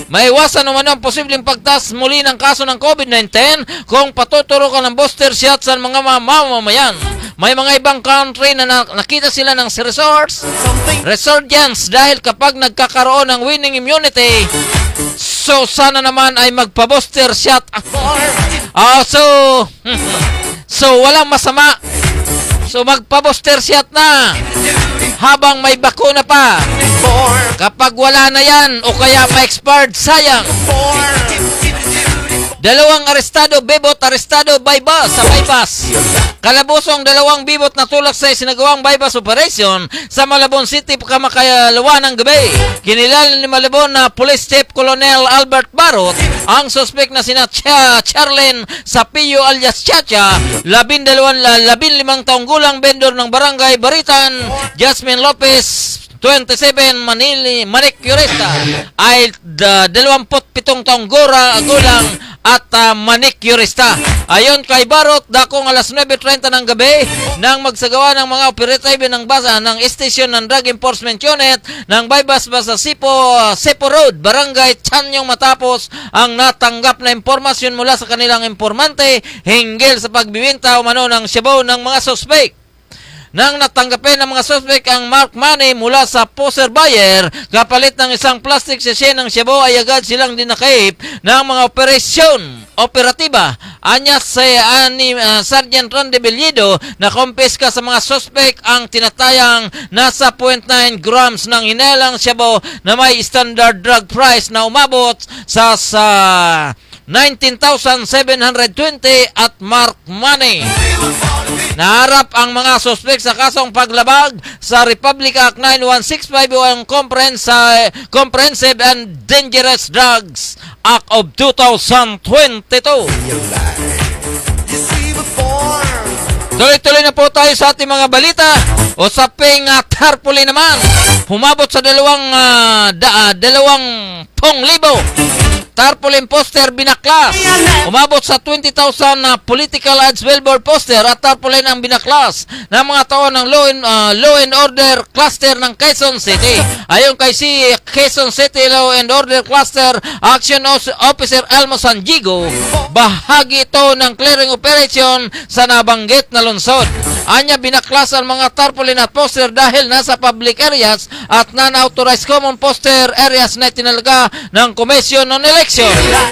Maiwasan naman ang posibleng pagtaas muli ng kaso ng COVID-19 kung patuturo ka ng booster shot sa mga mamamayan. May mga ibang country na nakita sila ng resurgence dahil kapag nagkakaroon ng winning immunity, so sana naman ay magpa-booster shot. So walang masama. So magpa-booster shot na habang may bakuna pa. Kapag wala na yan o kaya ma-expired, sayang. 2 arestado, bibot, arestado sa bypass. Kalabusong 2 bibot na tulak sa sinagawang bypass operation sa Malabon City, kamakalawa ng gabi. Kinilala ni Malabon na Police Chief Colonel Albert Barot ang suspect na sina Charlene Sapillo alias Chacha, 15 taong gulang, vendor ng barangay Baritan, Jasmine Lopez, 27, manicurista, ay 27 taong gulang at manicurista. Ayon kay Barot, dakong alas 9:30 ng gabi nang magsagawa ng mga operative ng basa ng istasyon ng Drug Enforcement Unit ng bypass sa Sepo Road, Barangay Chanyong, matapos ang natanggap na impormasyon mula sa kanilang informante hinggil sa pagbibenta umano ng shabu ng mga suspect. Nang natanggapin ng mga suspect ang mark money mula sa poser buyer, kapalit ng isang plastic sachet ng shabu, ay agad silang dinakip ng mga operatiba. Anya si Sergeant Ron de Bellido na kumpiska sa mga suspect ang tinatayang nasa 0.9 grams ng hinalang shabu na may standard drug price na umabot sa 19,720 at mark money. Naharap ang mga suspect sa kasong paglabag sa Republic Act 9165 o ang Comprehensive and Dangerous Drugs Act of 2022. Tuloy-tuloy na po tayo sa ating mga balita. Usaping tarpaulin naman, humabot sa 2,000,000 tarpaulin poster binaklas. Umabot sa 20,000 na political ads billboard poster at tarpaulin ang binaklas ng mga tao ng law and order cluster ng Quezon City. Ayon kay Quezon City Law and Order Cluster Action Officer Elmo Sanjigo, bahagi ito ng clearing operation sa nabanggit na lungsod. Anya, binaklas ang mga tarpaulin at poster dahil nasa public areas at non-authorized common poster areas na tinalaga ng Commission on Election.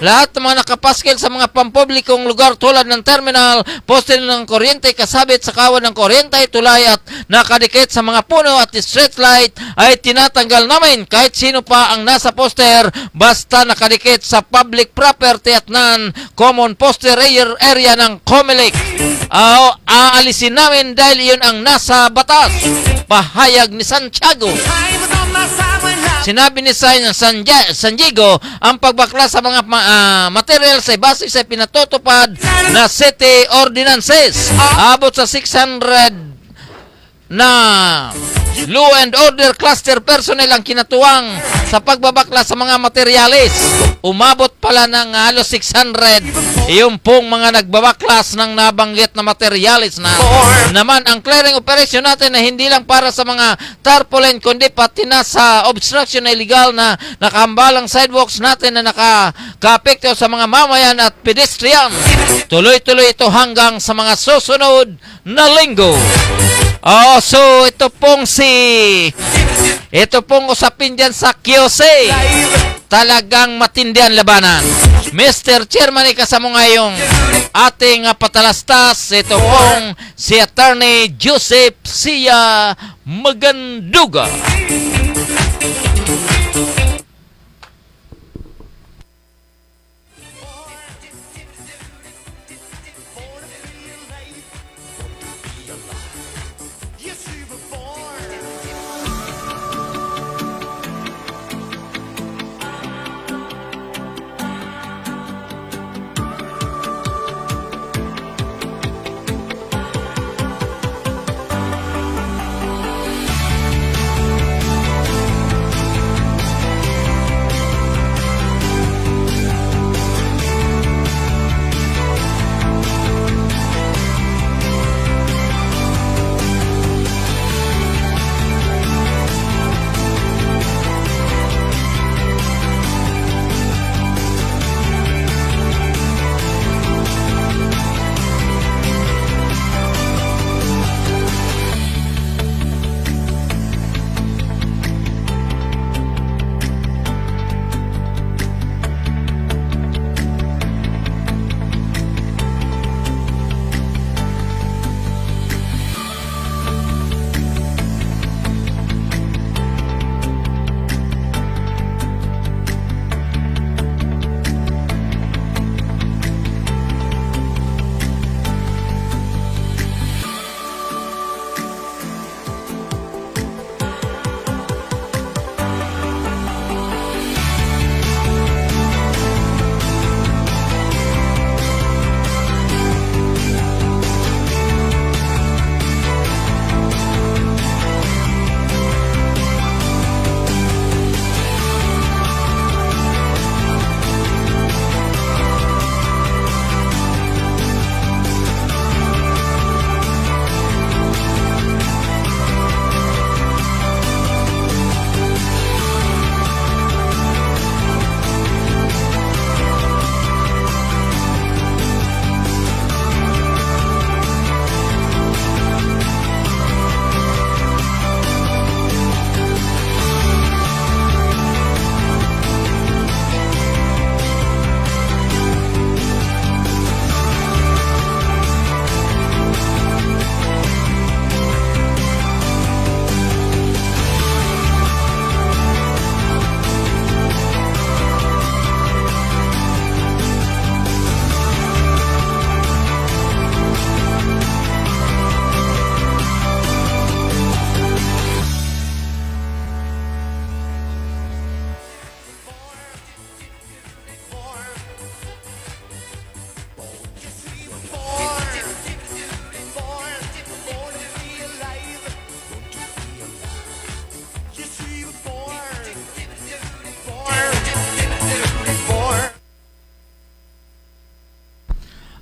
Lahat ng mga nakapaskil sa mga pampublikong lugar tulad ng terminal, poste ng kuryente, kasabit sa kawan ng kuryente, tulay at nakadikit sa mga puno at street light ay tinatanggal namin kahit sino pa ang nasa poster basta nakadikit sa public property at non-common poster area ng COMELEC. Aalisin namin dahil yun ang nasa batas. Pahayag ni Santiago. Sinabi ni Sanjigo, ang pagbaklas sa mga materials ay base sa pinatutupad na city ordinances. Abot sa 600 na law and order cluster personnel ang kinatuwang sa pagbabaklas sa mga materyales. Umabot pala ng halos 600 yung pong mga nagbabaklas ng nabanggit na materyales na naman ang clearing operation natin na hindi lang para sa mga tarpaulin kundi pati na sa obstruction na illegal na nakahambalang sidewalks natin na nakapekto sa mga mamayan at pedestrian. Tuloy-tuloy ito hanggang sa mga susunod na linggo. So ito pong usapin dyan sa QC. Talagang matindi ang labanan. Mr. Chairman, ikasama ngayong ating patalastas. Ito pong si Attorney Joseph Sia Maganduga.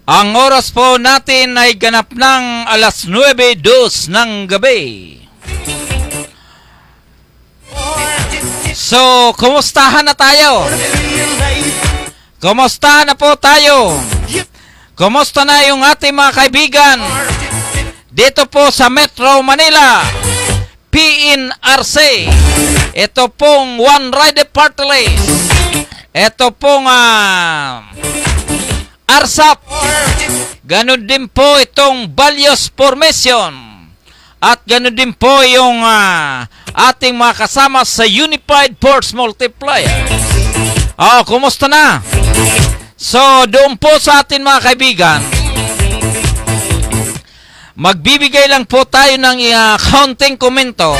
Ang oras po natin ay ganap ng alas 9:02 ng gabi. So, kumustahan na tayo? Kumusta na po tayo? Kumusta na yung ating mga kaibigan? Dito po sa Metro Manila, PNRC. Ito pong One Ride Party List. Ito pong ARSAP. Ganon din po itong Values Formation. At ganon din po yung ating mga kasama sa Unified Force Multiplier. Kumusta na? So, doon po sa atin mga kaibigan, magbibigay lang po tayo ng counting komento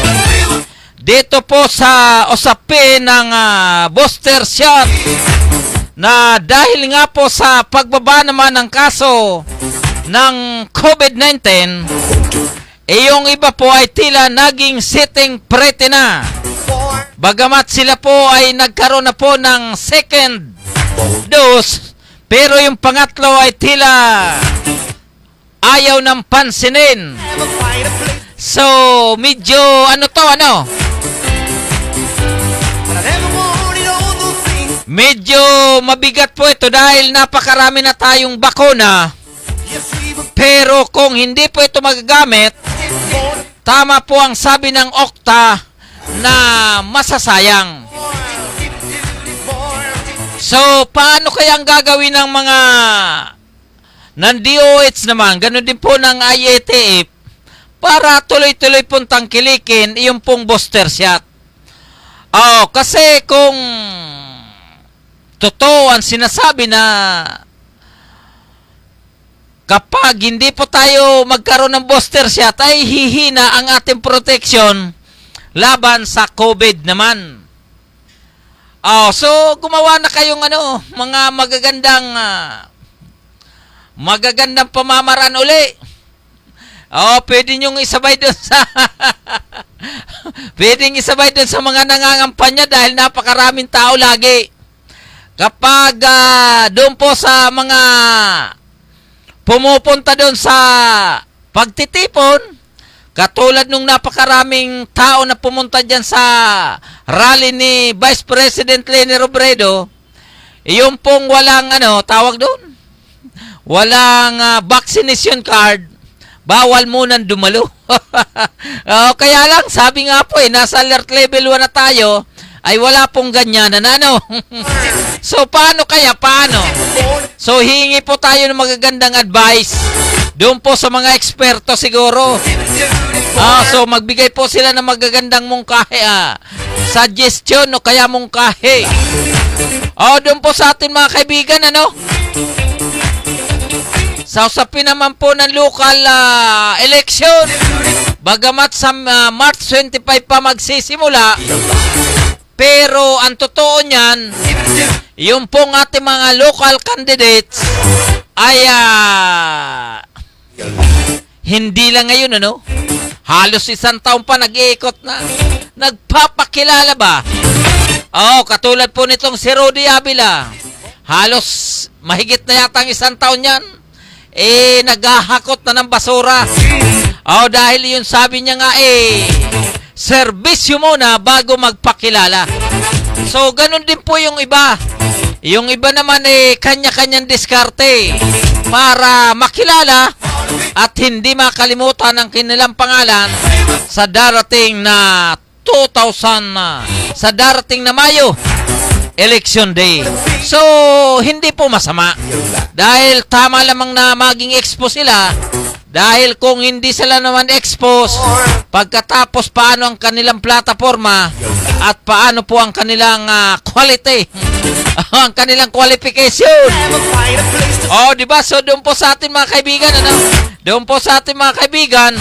dito po sa usapin ng booster shot na dahil nga po sa pagbaba naman ng kaso ng COVID-19, yung iba po ay tila naging sitting pretty na. Bagamat sila po ay nagkaroon na po ng second dose, pero yung pangatlo ay tila ayaw ng pansinin. So, medyo medyo mabigat po ito dahil napakarami na tayong bakuna. Pero kung hindi po ito magagamit, tama po ang sabi ng Okta na masasayang. So, paano kaya ang gagawin ng mga ng DOH naman, ganun din po ng IATF, para tuloy-tuloy pong tangkilikin yung pong booster shot? Kasi kung totoo ang sinasabi na kapag hindi po tayo magkaroon ng booster shot, ay hihina ang ating protection laban sa COVID naman. So gumawa na kayong mga magagandang pamamaraan uli. Pwede nyong isabay doon sa pwedeng isabay doon sa mga nangangampanya dahil napakaraming tao lagi. Kapag doon po sa mga pumupunta doon sa pagtitipon, katulad nung napakaraming tao na pumunta dyan sa rally ni Vice President Leni Robredo, yung pong walang tawag doon, walang vaccination card, bawal munang dumalo. Kaya lang, sabi nga po nasa alert level 1 na tayo, ay wala pong ganyan na So, paano? So, hingi po tayo ng magagandang advice doon po sa mga eksperto siguro. So, magbigay po sila ng magagandang mungkahi, suggestion o kaya mungkahi. Doon po sa atin mga kaibigan, sa usapin naman po ng local election, bagamat sa March 25 pa magsisimula, pero ang totoo niyan, yung pong ating mga local candidates ay hindi lang ngayon, halos isang taon pa nag-iikot na. Nagpapakilala ba? Katulad po nitong si Rudy Avila. Halos mahigit na yata ang isang taon yan. Naghahakot na ng basura. Dahil yun sabi niya nga serbisyo muna bago magpakilala. So, ganun din po yung iba. Yung iba naman kanya-kanyang diskarte para makilala at hindi makalimutan ang kanilang pangalan sa darating na sa darating na Mayo Election Day. So, hindi po masama. Dahil tama lamang na maging expo sila. Dahil kung hindi sila naman expose, pagkatapos paano ang kanilang plataforma at paano po ang kanilang quality, ang kanilang qualification. Diba? So, doon po sa atin mga kaibigan, Doon po sa atin mga kaibigan,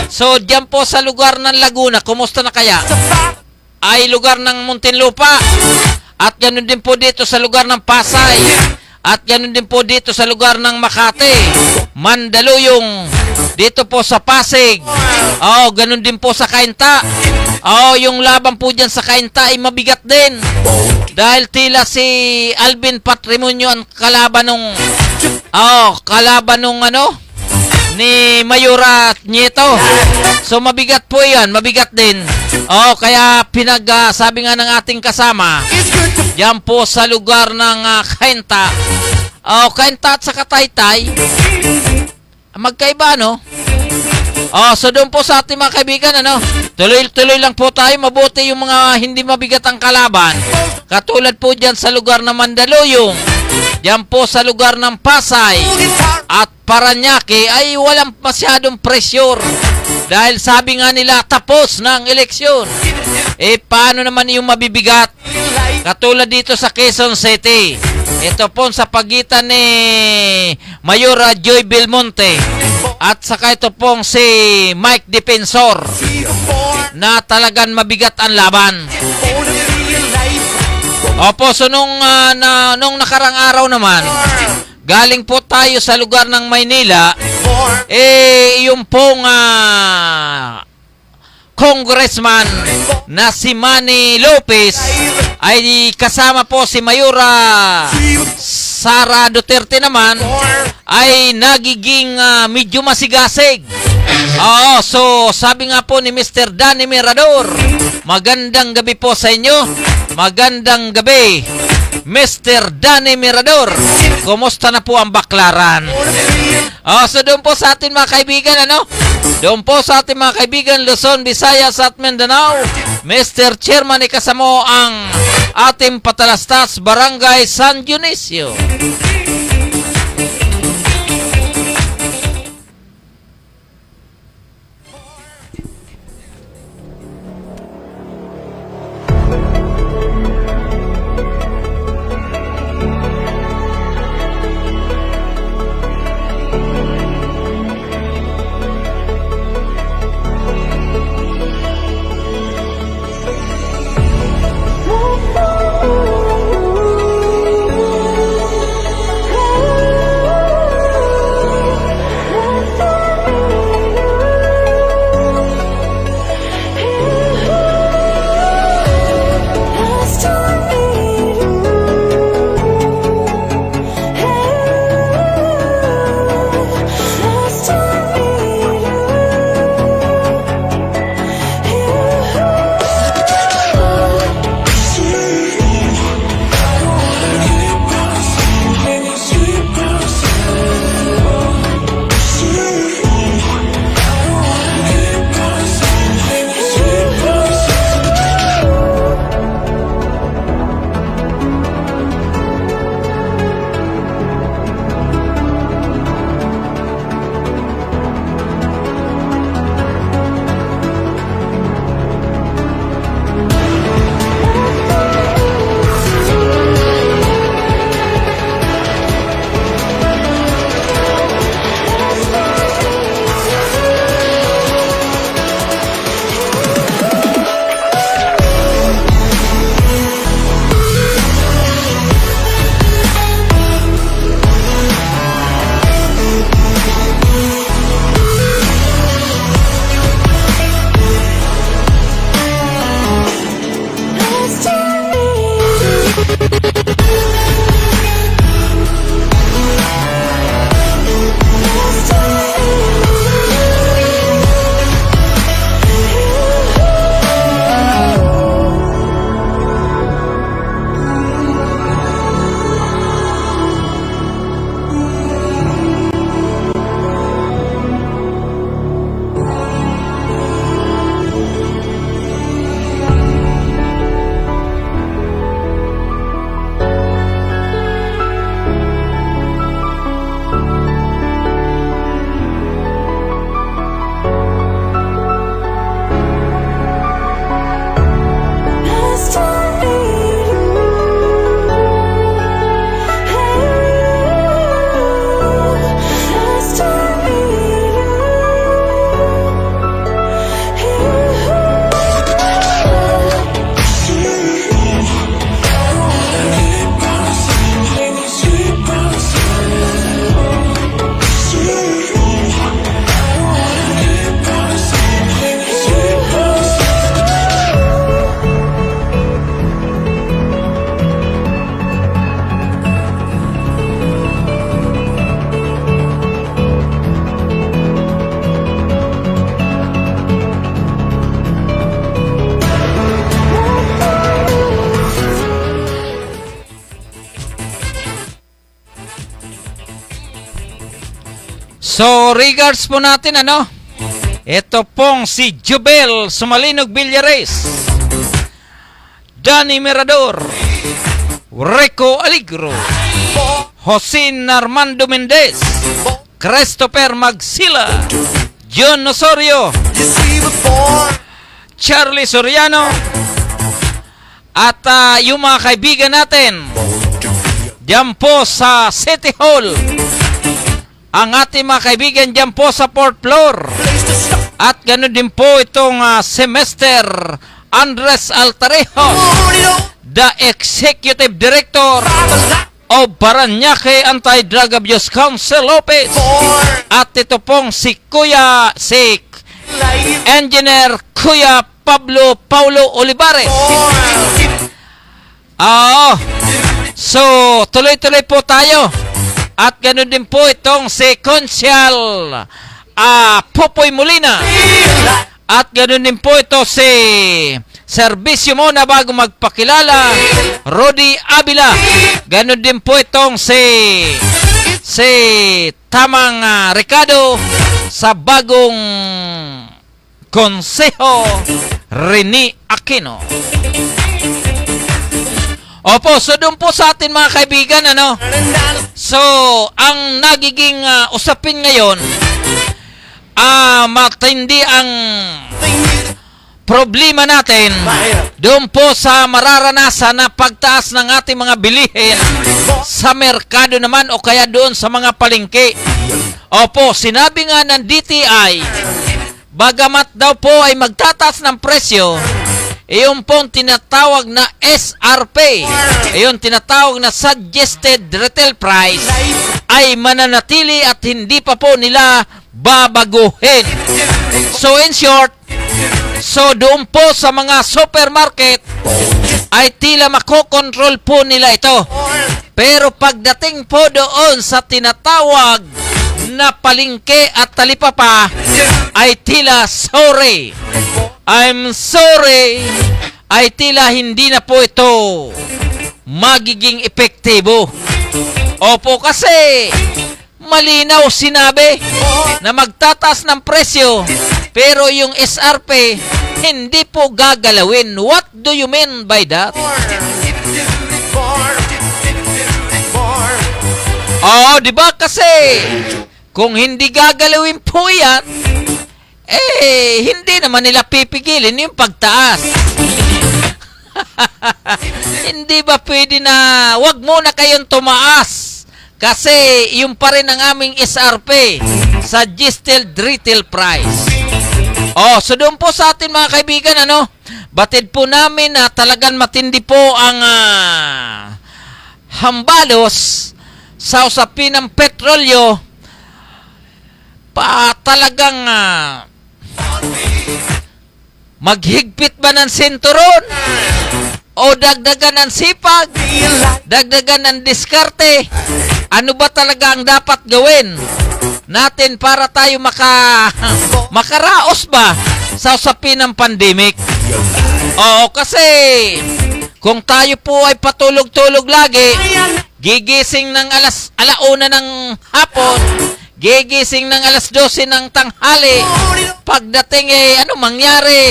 so, diyan po sa lugar ng Laguna, kumusta na kaya? Ay lugar ng Muntinlupa. At ganoon din po dito sa lugar ng Pasay. At ganoon din po dito sa lugar ng Makati, Mandaluyong, dito po sa Pasig. Ganoon din po sa Cainta. Yung laban po dyan sa Cainta ay mabigat din. Dahil tila si Alvin Patrimonio ang kalaban ng kalaban nung ni Mayura Nieto. So mabigat po yan, mabigat din. Kaya sabi nga ng ating kasama, yan po sa lugar ng Cainta. Cainta at sa Taytay, magkaiba, no? So doon po sa ating mga kaibigan, tuloy-tuloy lang po tayo. Mabuti yung mga hindi mabigat ang kalaban. Katulad po dyan sa lugar ng Mandaluyong, dyan po sa lugar ng Pasay at Paranaque ay walang masyadong pressure. Dahil sabi nga nila, tapos ng eleksyon. Paano naman yung mabibigat? Katulad dito sa Quezon City. Ito po sa pagitan ni Mayora Joy Belmonte at saka ito pong si Mike Defensor na talagang mabigat ang laban. Opo, so nung nakarang araw naman, galing po tayo sa lugar ng Maynila, yung pong congressman na si Manny Lopez ay kasama po si Mayura Sara Duterte naman ay nagiging medyo masigasig. So sabi nga po ni Mr. Danny Mirador, magandang gabi po sa inyo. Magandang gabi, Mr. Danny Mirador. Kumusta na po ang baklaran? So doon po sa atin mga kaibigan, doon po sa ating mga kaibigan Luzon, Visayas at Mindanao, Mr. Chairman, ikasamo ang ating Patalastas, Barangay San Dionisio. So, regards po natin, ano? Ito pong si Jubel Sumalinog Villares, Danny Mirador, Rico Aligro, Josin Armando Mendez, Christopher Magsila, John Osorio, Charlie Soriano, at yung mga kaibigan natin diyan po sa City Hall, ang ating mga kaibigan diyan po sa 4th floor, at ganoon din po itong Semester Andres Altarejos, the Executive Director of Parañaque Anti-Drug Abuse Council Lopez, at ito pong si Engineer Kuya Paulo Olivares. So tuloy-tuloy po tayo, at ganoon din po itong si Consial Popoy Molina, at ganoon din po ito si Servisyo muna bago magpakilala, Rudy Avila. Ganon din po itong si Tamang Ricardo sa bagong Konseho, Rene Aquino. Opo, so doon po sa atin mga kaibigan, ano? So, ang nagiging usapin ngayon, matindi ang problema natin doon po sa mararanasan na pagtaas ng ating mga bilihin sa merkado naman o kaya doon sa mga palengke. Opo, sinabi nga ng DTI, bagamat daw po ay magtataas ng presyo, iyon pong tinatawag na SRP, iyon tinatawag na Suggested Retail Price, ay mananatili at hindi pa po nila babaguhin. So in short, doon po sa mga supermarket ay tila makokontrol po nila ito. Pero pagdating po doon sa tinatawag na palengke at talipapa, ay tila I'm sorry, ay tila hindi na po ito magiging epektibo. Opo, kasi malinaw sinabi na magtataas ng presyo, pero yung SRP hindi po gagalawin. What do you mean by that? Di ba kasi kung hindi gagalawin po yan, hindi naman nila pipigilin yung pagtaas. Hindi ba pwede na wag muna kayong tumaas? Kasi yung pa rin ang aming SRP, Suggested Retail Price. So doon po sa atin mga kaibigan, ano, batid po namin na talagang matindi po ang hambalos sa usapin ng petrolyo. Talagang maghigpit ba ng sinturon? O dagdagan ng sipag? Dagdagan ng diskarte? Ano ba talaga ang dapat gawin natin para tayo makaraos ba sa usapin ng pandemic? Kasi kung tayo po ay patulog-tulog lagi, gigising ng alauna ng hapon, gigising ng 12 ng tanghali, pagdating ano mangyari?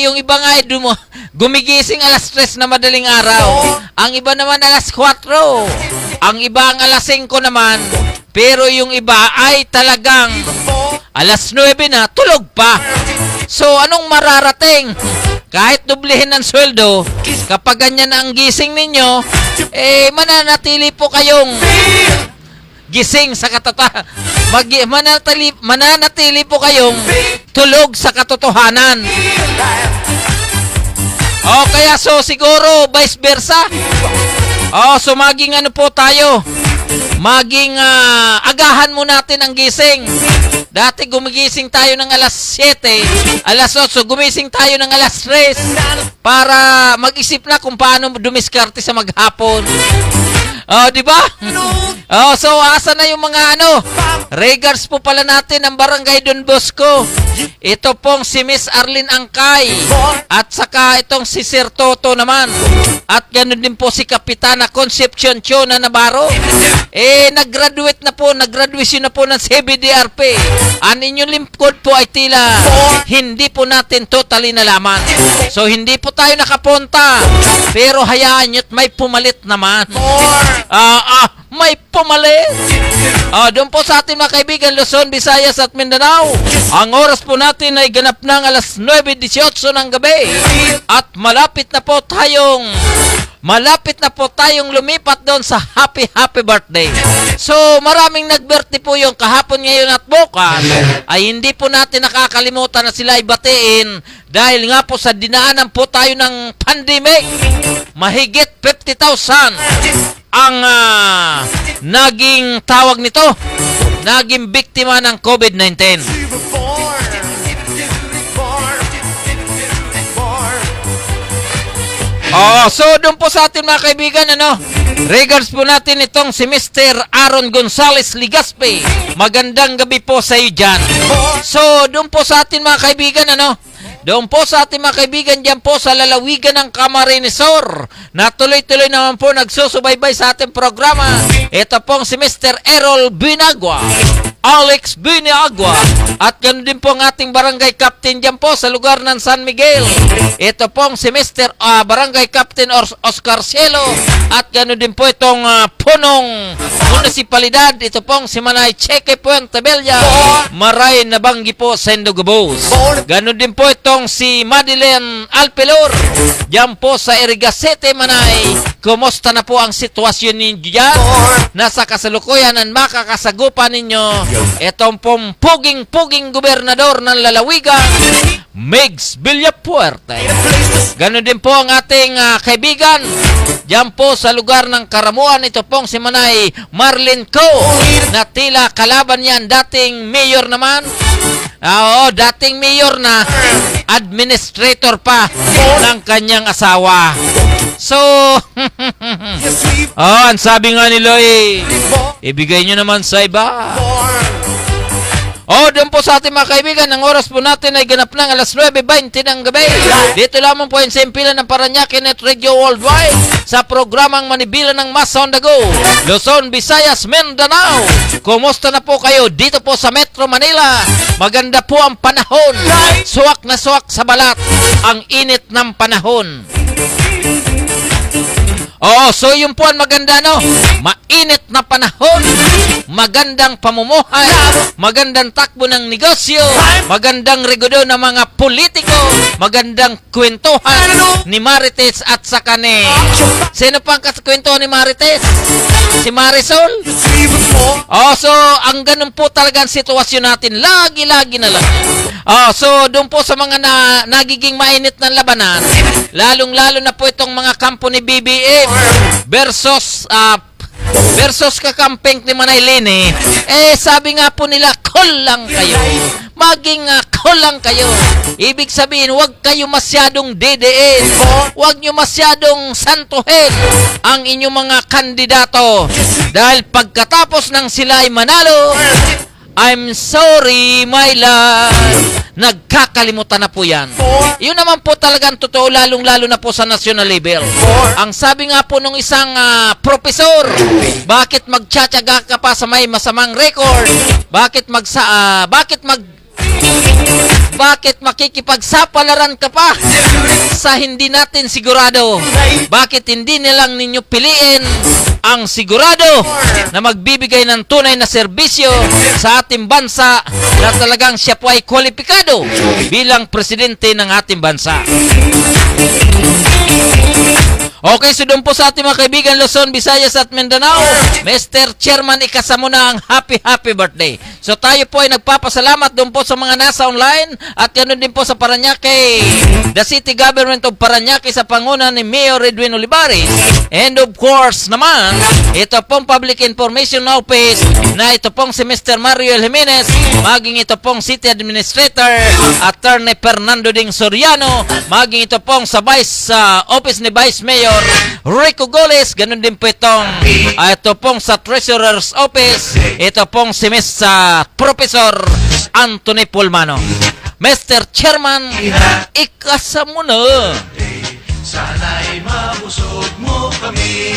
Yung iba nga ay gumigising 3 na madaling araw, ang iba naman 4, ang iba ang 5 naman, pero yung iba ay talagang 9 na, tulog pa. So anong mararating? Kahit dublehin ng sweldo, kapag ganyan ang gising ninyo, mananatili po kayong gising sa mananatili po kayong tulog sa katotohanan. Kaya siguro vice versa. So maging ano po tayo, maging agahan mo natin ang gising. Dati gumigising tayo ng 7, 8, gumising tayo ng 3 para mag-isip na kung paano dumiskarte sa maghapon. Di ba? Oh, so asa na yung mga regards po pala natin ang Barangay Don Bosco. Ito pong si Miss Arlene Angkay at saka itong si Sir Toto naman. At ganoon din po si Kapitana Concepcion Chona Navarro. Nag-graduation na po ng CBDRP. Ang inyong lingkod po ay tila hindi po natin totally nalaman. So hindi po tayo nakapunta. Pero hayaan nyo't may pumalit naman. May pumalit. Doon po sa ating mga kaibigan, Luzon, Visayas at Mindanao. Ang oras po natin ay ganap ng alas 9:18 ng gabi. At malapit na po tayong lumipat doon sa happy birthday. So, maraming nag-birthday po yung kahapon, ngayon at bukas. Ay hindi po natin nakakalimutan na sila ay batiin dahil nga po sa dinaanan po tayo ng pandemic. Mahigit 50,000 ang naging tawag nito, naging biktima ng COVID-19. So doon po sa atin mga kaibigan, regards po natin itong si Mr. Aaron Gonzales Ligaspe. Magandang gabi po sa iyo dyan. So doon po sa atin mga kaibigan, doon po sa ating mga kaibigan dyan po sa lalawigan ng Camarines-Sur na tuloy-tuloy naman po nagsusubaybay sa ating programa. Ito pong si Mr. Errol Binagua, Alex Biniagua, at ganoon din po ang ating barangay captain dyan po sa lugar ng San Miguel. Ito pong si Mr. Barangay Captain Oscar Cielo, at ganoon din po itong punong munisipalidad. Ito pong si Manay Cheque Puentebella, Maray Nabanggi po, Sendo Gubos. Ganoon din po itong si Madeleine Alpelor dyan po sa Irigasete, Manay. Kumusta na po ang sitwasyon ninyo dyan? Nasa kasalukuyan ang makakasagupan ninyo itong pong puging gobernador ng lalawigan, Migs Villapuerte. Ganon din po ang ating kaibigan dyan po sa lugar ng Karamuan. Ito pong si Manay Marlene Co, na tila kalaban yan dating mayor naman. Dating mayor na administrator pa ng kanyang asawa. So, ang sabi nga nila ibigay nyo naman sa iba. Doon po sa ating mga kaibigan, ang oras po natin ay ganap ng alas 9:20 ng gabi. Dito lamang po yung simpilan ng Paranaque Net Radio Worldwide sa programang Manibila ng Mas on the Go, Luzon, Visayas, Mindanao. Kumusta na po kayo dito po sa Metro Manila? Maganda po ang panahon. Suwak na suwak sa balat ang init ng panahon. So yun po ang maganda, mainit na panahon, magandang pamumuhay, magandang takbo ng negosyo, magandang regodo ng mga politiko, magandang kwentuhan ni Marites at saka ni... Sino pang kwentuhan ni Marites? Si Marisol? So ang ganun po talaga ang sitwasyon natin, lagi-lagi na lang. So doon po sa mga nagiging mainit ng labanan, lalong-lalo na po itong mga kampo ni BBM versus kakamping ni Manay Lene. Sabi nga po nila, cool lang kayo. Maging cool lang kayo. Ibig sabihin, huwag kayo masyadong dedein. Huwag nyo masyadong santuhin ang inyong mga kandidato. Dahil pagkatapos ng sila ay manalo, I'm sorry, my love. Nagkakalimutan na po yan. Yun naman po talagang totoo, lalong-lalo na po sa national level. Ang sabi nga po nung isang profesor, bakit magtsatsaga ka pa sa may masamang record? Bakit makikipagsapalaran ka pa sa hindi natin sigurado? Bakit hindi nilang ninyo piliin ang sigurado na magbibigay ng tunay na serbisyo sa ating bansa na talagang siya po ay kwalipikado bilang presidente ng ating bansa? Okay, so doon po sa ating mga kaibigan Luzon, Visayas at Mindanao, Mr. Chairman, ikasamo na ang happy birthday. So tayo po ay nagpapasalamat doon po sa mga nasa online at ganoon din po sa Paranaque, the City Government of Paranaque sa panguna ni Mayor Edwin Olivares. And of course naman, ito pong Public Information Office na ito pong si Mr. Mario Jimenez, maging ito pong City Administrator Attorney Fernando Ding Soriano, maging ito pong sa Office ni Vice Mayor Mayor Rico Goles, ganun din po ito pong sa Treasurer's Office, ito pong si Miss Professor Anthony Pulmano. Mr. Chairman, ikasa mo na.
Sana'y mabusog mo kami.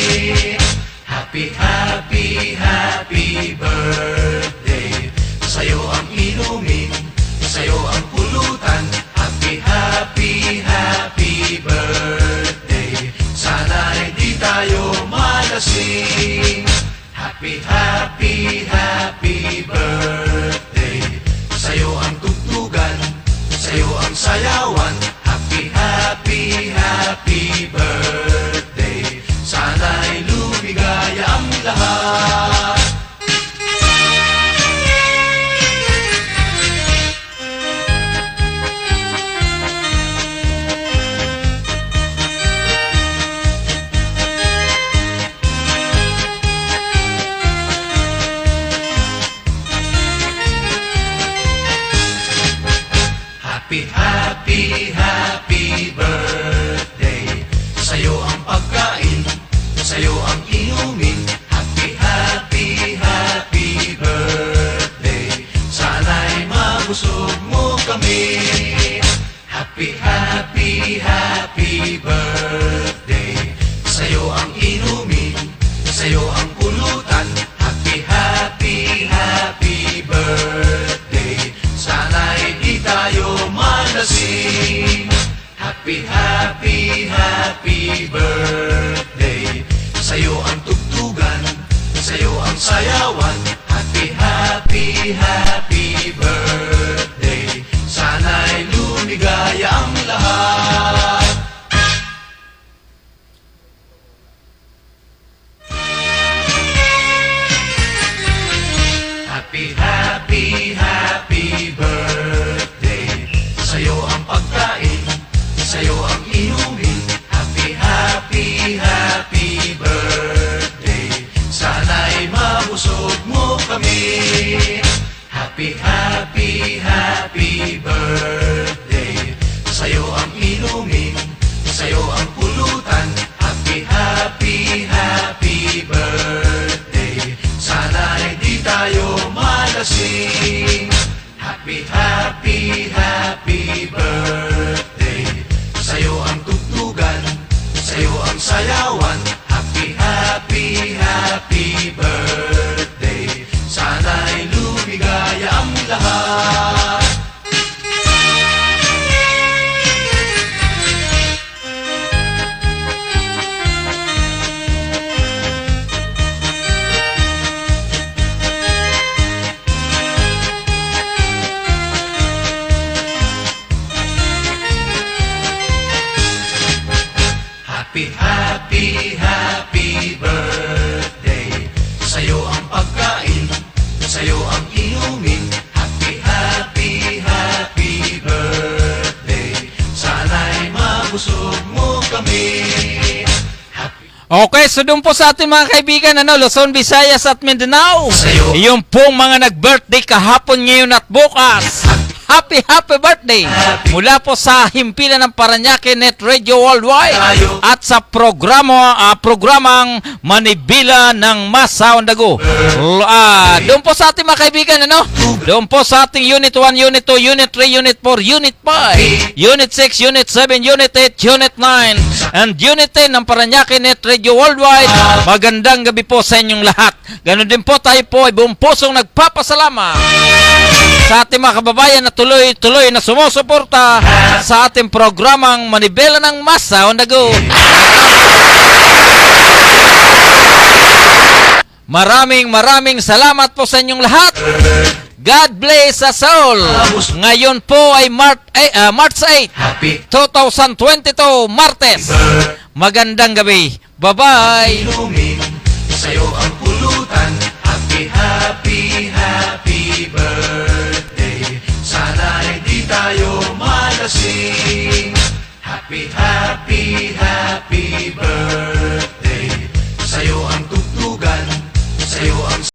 Happy, happy, happy birthday. Sa'yo ang inumin, sa'yo ang pulutan. Happy, happy, happy birthday. Sana'y di tayo malasing. Happy, happy, happy birthday. Sa'yo ang tugtugan, sa'yo ang sayawan. Happy, happy, happy birthday. Sana'y lumigaya ang lahat. Happy, happy, happy birthday. Sa'yo ang pagkain, sa'yo ang inumin. Happy, happy, happy birthday. Sana'y mabusog mo kami. Happy, happy, happy birthday. Sa'yo ang inumin, sa'yo ang pulutan. Happy, happy, happy birthday. Sana'y di tayo malasing. Happy, happy, happy birthday. Sa'yo ang tugtugan, sa'yo ang sayawan. Happy, happy, happy birthday. Sana'y lumigaya ang lahat. Happy, happy, happy birthday. Sa'yo ang pagkain, sa'yo ang inumin. Happy, happy, happy birthday. Sana'y mabusog mo kami. Happy, happy, happy birthday. Sa'yo ang inumin, sa'yo ang pulutan. Happy, happy, happy birthday. Sana'y di tayo malasing. Happy, happy, happy birthday. Sa'yo ang tugtugan, sa'yo ang sayawan. Happy, happy, happy birthday. Sana'y lumigaya ang lahat. Happy, happy, happy birthday. Sa'yo ang pagkain, sa'yo ang inumin. Happy, happy, happy birthday. Sana'y mabusog mo kami. Happy.
Okay, so doon po sa ating mga kaibigan, Luzon, Visayas at Mindanao.
Sa'yo.
Yung pong mga nag-birthday kahapon, ngayon at bukas. Happy, happy birthday! Mula po sa himpilan ng Paranaque Net Radio Worldwide at sa programang Manibela ng Masaon Dago. Doon po sa ating mga kaibigan, doon po sa ating Unit 1, Unit 2, Unit 3, Unit 4, Unit 5, Unit 6, Unit 7, Unit 8, Unit 9, and Unit 10 ng Paranaque Net Radio Worldwide. Magandang gabi po sa inyong lahat. Ganon din po, tayo po ay buong pusong nagpapasalamat sa ating mga kababayan na tuloy-tuloy na sumusuporta sa ating programang Manibela ng Masaon Dago. Maraming salamat po sa inyong lahat. God bless us all. Ngayon po ay March 8, 2022, Martes. Magandang gabi. Bye-bye.
Inumin, sa'yo ang pulutan. Happy, happy, happy birthday. Sana'y di tayo malasing. Happy, happy,